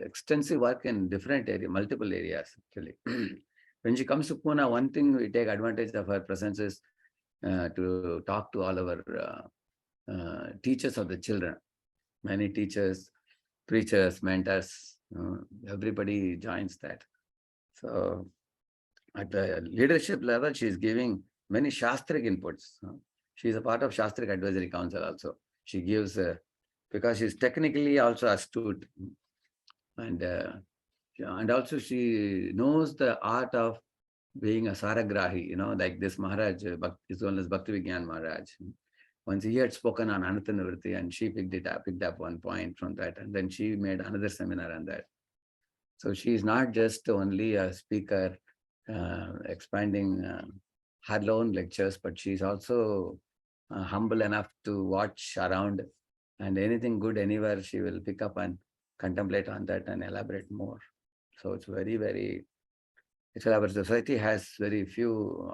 extensive work in different areas, multiple areas actually. When she comes to Pune, one thing we take advantage of her presence is to talk to all our teachers of the children. Many teachers, preachers, mentors, everybody joins that. So at the leadership level, she is giving many Shastric inputs. She is a part of Shastric Advisory Council also. She gives, because she is technically also astute. And also she knows the art of being a Saragrahi, like this Maharaj, is known as Bhakti Vigyan Maharaj. Once he had spoken on Anatanavriti and she picked up one point from that, and then she made another seminar on that. So she is not just only a speaker expanding her own lectures, but she's also humble enough to watch around, and anything good anywhere she will pick up and contemplate on that and elaborate more. So it's very, very, our society has very few,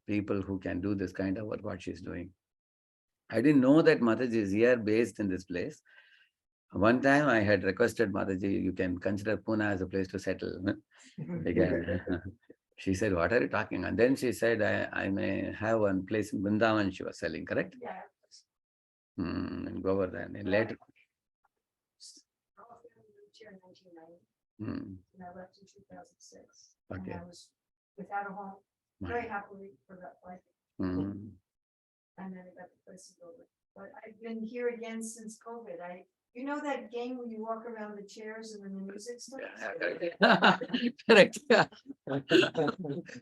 people who can do this kind of work, what she's doing. I didn't know that Mataji is here based in this place. One time I had requested Mataji, you can consider Pune as a place to settle. Again, she said, what are you talking? And then she said, I may have one place in Vrindavan she was selling, correct? Yeah. And go over there. And later. Our family moved here in 1990, Hmm, and I left in 2006. Okay. And I was without a home, very happily for that life. hmm. And then I got the place to go with. But I've been here again since COVID. You know that game where you walk around the chairs and then the music starts? Correct.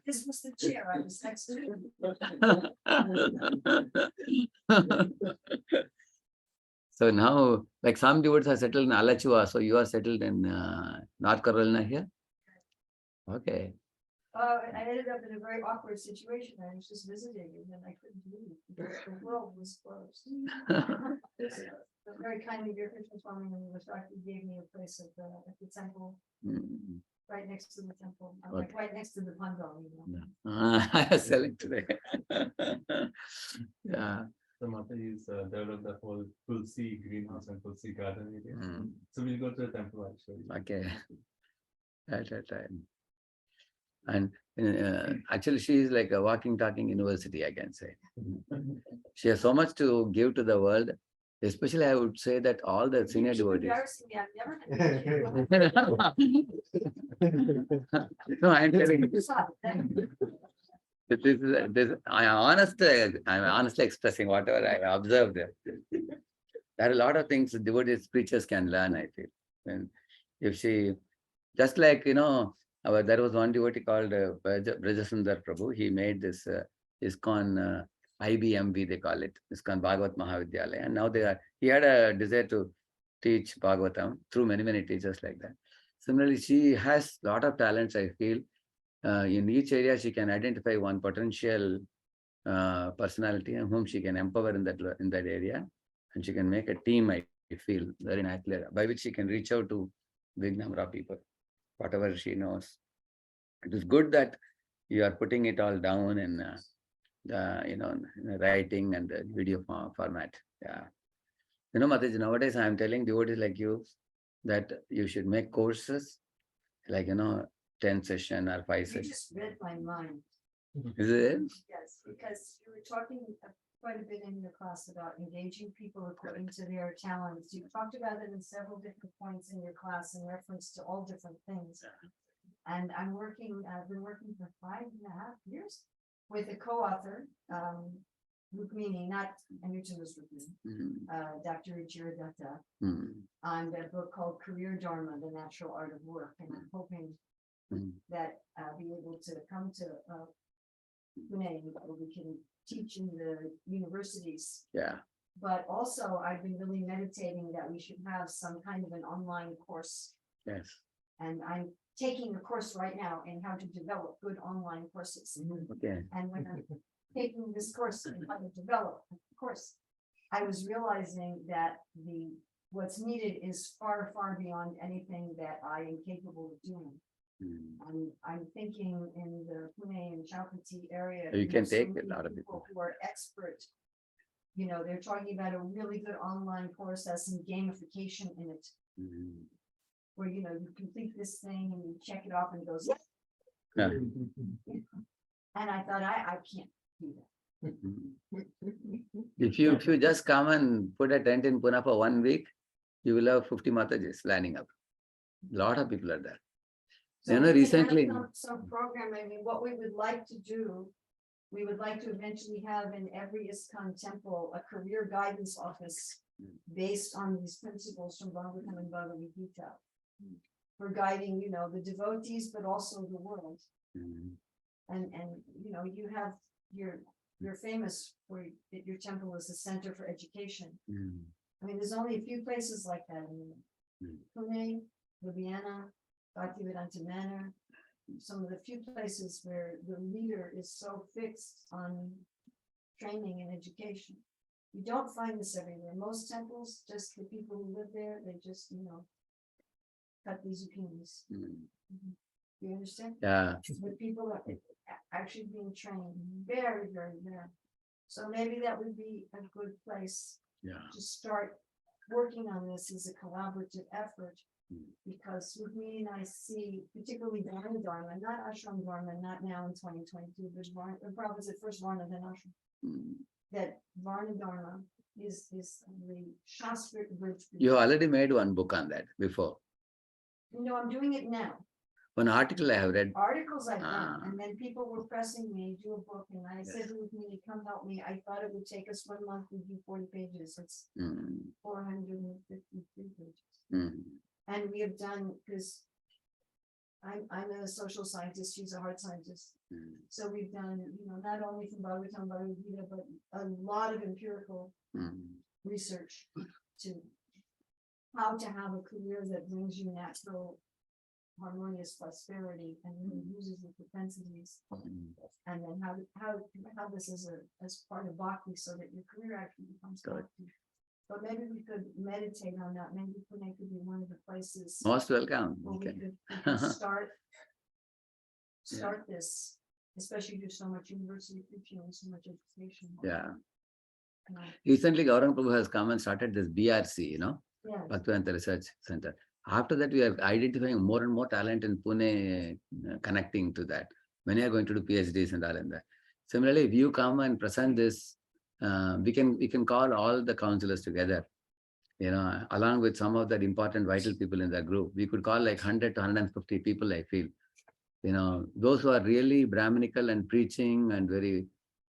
This was the chair I was next to. So now, like some devotees are settled in Alachua, so you are settled in North Carolina here? Okay. I ended up in a very awkward situation. I was just visiting and then I couldn't leave because the world was closed. Very kindly, dear Krishna Swami and the Shakti gave me a place at the temple, Mm. right next to the temple. I'm Okay. like right next to the pandal, you know. I was selling today. Yeah. The Mataji's developed the whole Tulsi greenhouse and Tulsi garden area. Mm. So we'll go to the temple actually. Okay. Right. And actually, she is like a walking, talking university, I can say. She has so much to give to the world. Especially, I would say that all the senior You keep devotees. embarrassing me. I've never had a No, I'm telling you. Stop. I'm honestly expressing whatever I observed there. There are a lot of things devotees, preachers can learn, I feel. And if she, just like, there was one devotee called Radheshyam Prabhu. He made this ISKCON IBMV, they call it, ISKCON Bhagavat Mahavidyalaya. And now he had a desire to teach Bhagavatam through many teachers like that. Similarly, she has a lot of talents, I feel. In each area, she can identify one potential personality and whom she can empower in that area, and she can make a team. I feel very nicely, by which she can reach out to big number of people, whatever she knows. It is good that you are putting it all down in writing and the video format. Yeah, Mataji, nowadays I am telling devotees like you that you should make courses like 10 session or 5 You sessions. just read my mind. Is it? Yes, because you were talking quite a bit in your class about engaging people according to their talents. You talked about it in several different points in your class in reference to all different things. And I've been working for 5.5 years with a co-author, Rukmini, not Anuchan's Rukmini, Dr. Ruchira Datta, on a book called Career Dharma, The Natural Art of Work. And I'm hoping that I'll be able to come to Pune, where we can teach in the universities. Yeah. But also, I've been really meditating that we should have some kind of an online course. Yes. And I'm taking a course right now in how to develop good online courses. Okay. And when I'm taking this course in how to develop a course, I was realizing that what's needed is far beyond anything that I am capable of doing. I'm thinking in the Pune and Chowpatty area. You can so take many a lot of people who are expert. They're talking about a really good online course that has some gamification in it, where you complete this thing and you check it off and it goes. Yeah. And I thought I can't do that. If you just come and put a tent in Pune for 1 week, you will have 50 Matajis lining up. A lot of people are there. So we can have recently. some program. I mean, what we would like to do, we would like to eventually have in every ISKCON temple a career guidance office based on these principles from Bhagavatam and Bhagavad Gita for guiding, the devotees, but also the world. And you have you're famous for your temple is a center for education. I mean, there's only a few places like that in Pune, Ljubljana, Bhaktivedanta Manor, some of the few places where the leader is so fixed on training and education. You don't find this everywhere. Most temples, just the people who live there, they just, cut these zucchinis. You understand? Yeah. But people are actually being trained very rare. So maybe that would be a good place to start working on this as a collaborative effort. Because with me and I see, particularly Varna Dharma, not Ashram Dharma, not now in 2022, but Prabhu said first Varna, then Ashram. That Varna Dharma is the Shastric bridge. You already made one book on that before. I'm doing it now. One article I have read. Articles I've done, and then people were pressing me, do a book, and I said to Rukmini, come help me. I thought it would take us 1 month to do 40 pages. It's 453 pages. And we have done, because I'm a social scientist, she's a heart scientist. So we've done, not only from Bhagavatam, Bhagavad Gita, but a lot of empirical research to how to have a career that brings you natural harmonious prosperity and then he uses the propensities. And then how this is as part of bhakti so that your career actually becomes Good. bhakti. But maybe we could meditate on that. Maybe Pune could be one of the places Most welcome. where Okay. we could start this, especially do so much university preaching and so much education. Yeah. Uh, Recently, Gauranga Prabhu has come and started this BRC, Yes. Bhaktivedanta Research Center. After that, we are identifying more and more talent in Pune, connecting to that. Many are going to do PhDs and all in that. Similarly, if you come and present this, we can call all the counselors together, along with some of the important vital people in the group. We could call like 100 to 150 people, I feel. Those who are really Brahminical and preaching and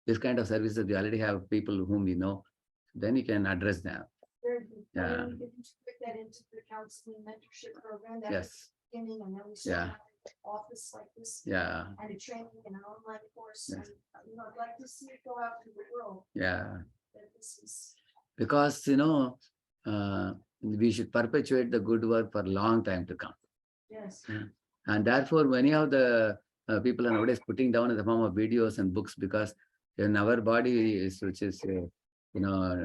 this kind of services, we already have people whom we know. Then you can address them. Very good. Yeah. And we could put that into the counseling mentorship program. That Yes. beginning, and then we Yeah. start an office like this. Yeah. And a training and an online course. Yes. And, I'd like to see it go out to the world. Yeah. That this is, Because, we should perpetuate the good work for a long time to come. yes. And therefore, many of the people are nowadays putting down in the form of videos and books because in our body, which is,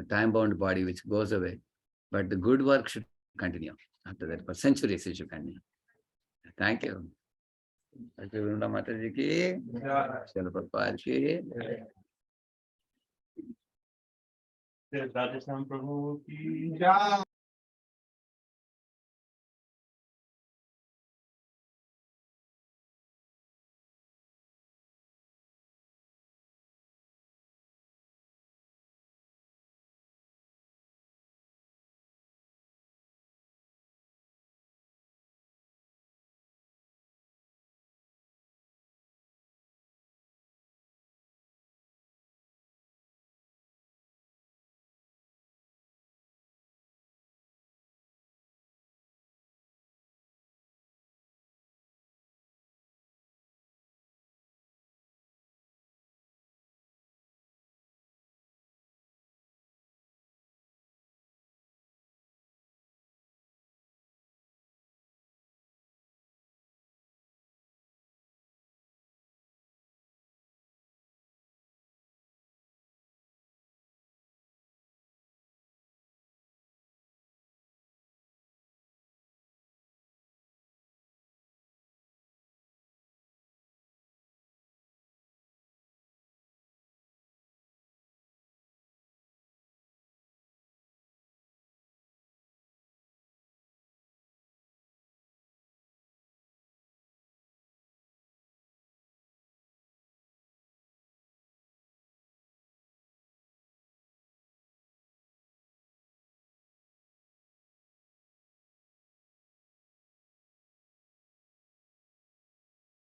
time-bound body, which goes away. But the good work should continue after that. For centuries, it should continue. Thank you. Thank you, Vrunda Mataji ki. Srila Prabhupada ki. Radheshyam Prabhu ki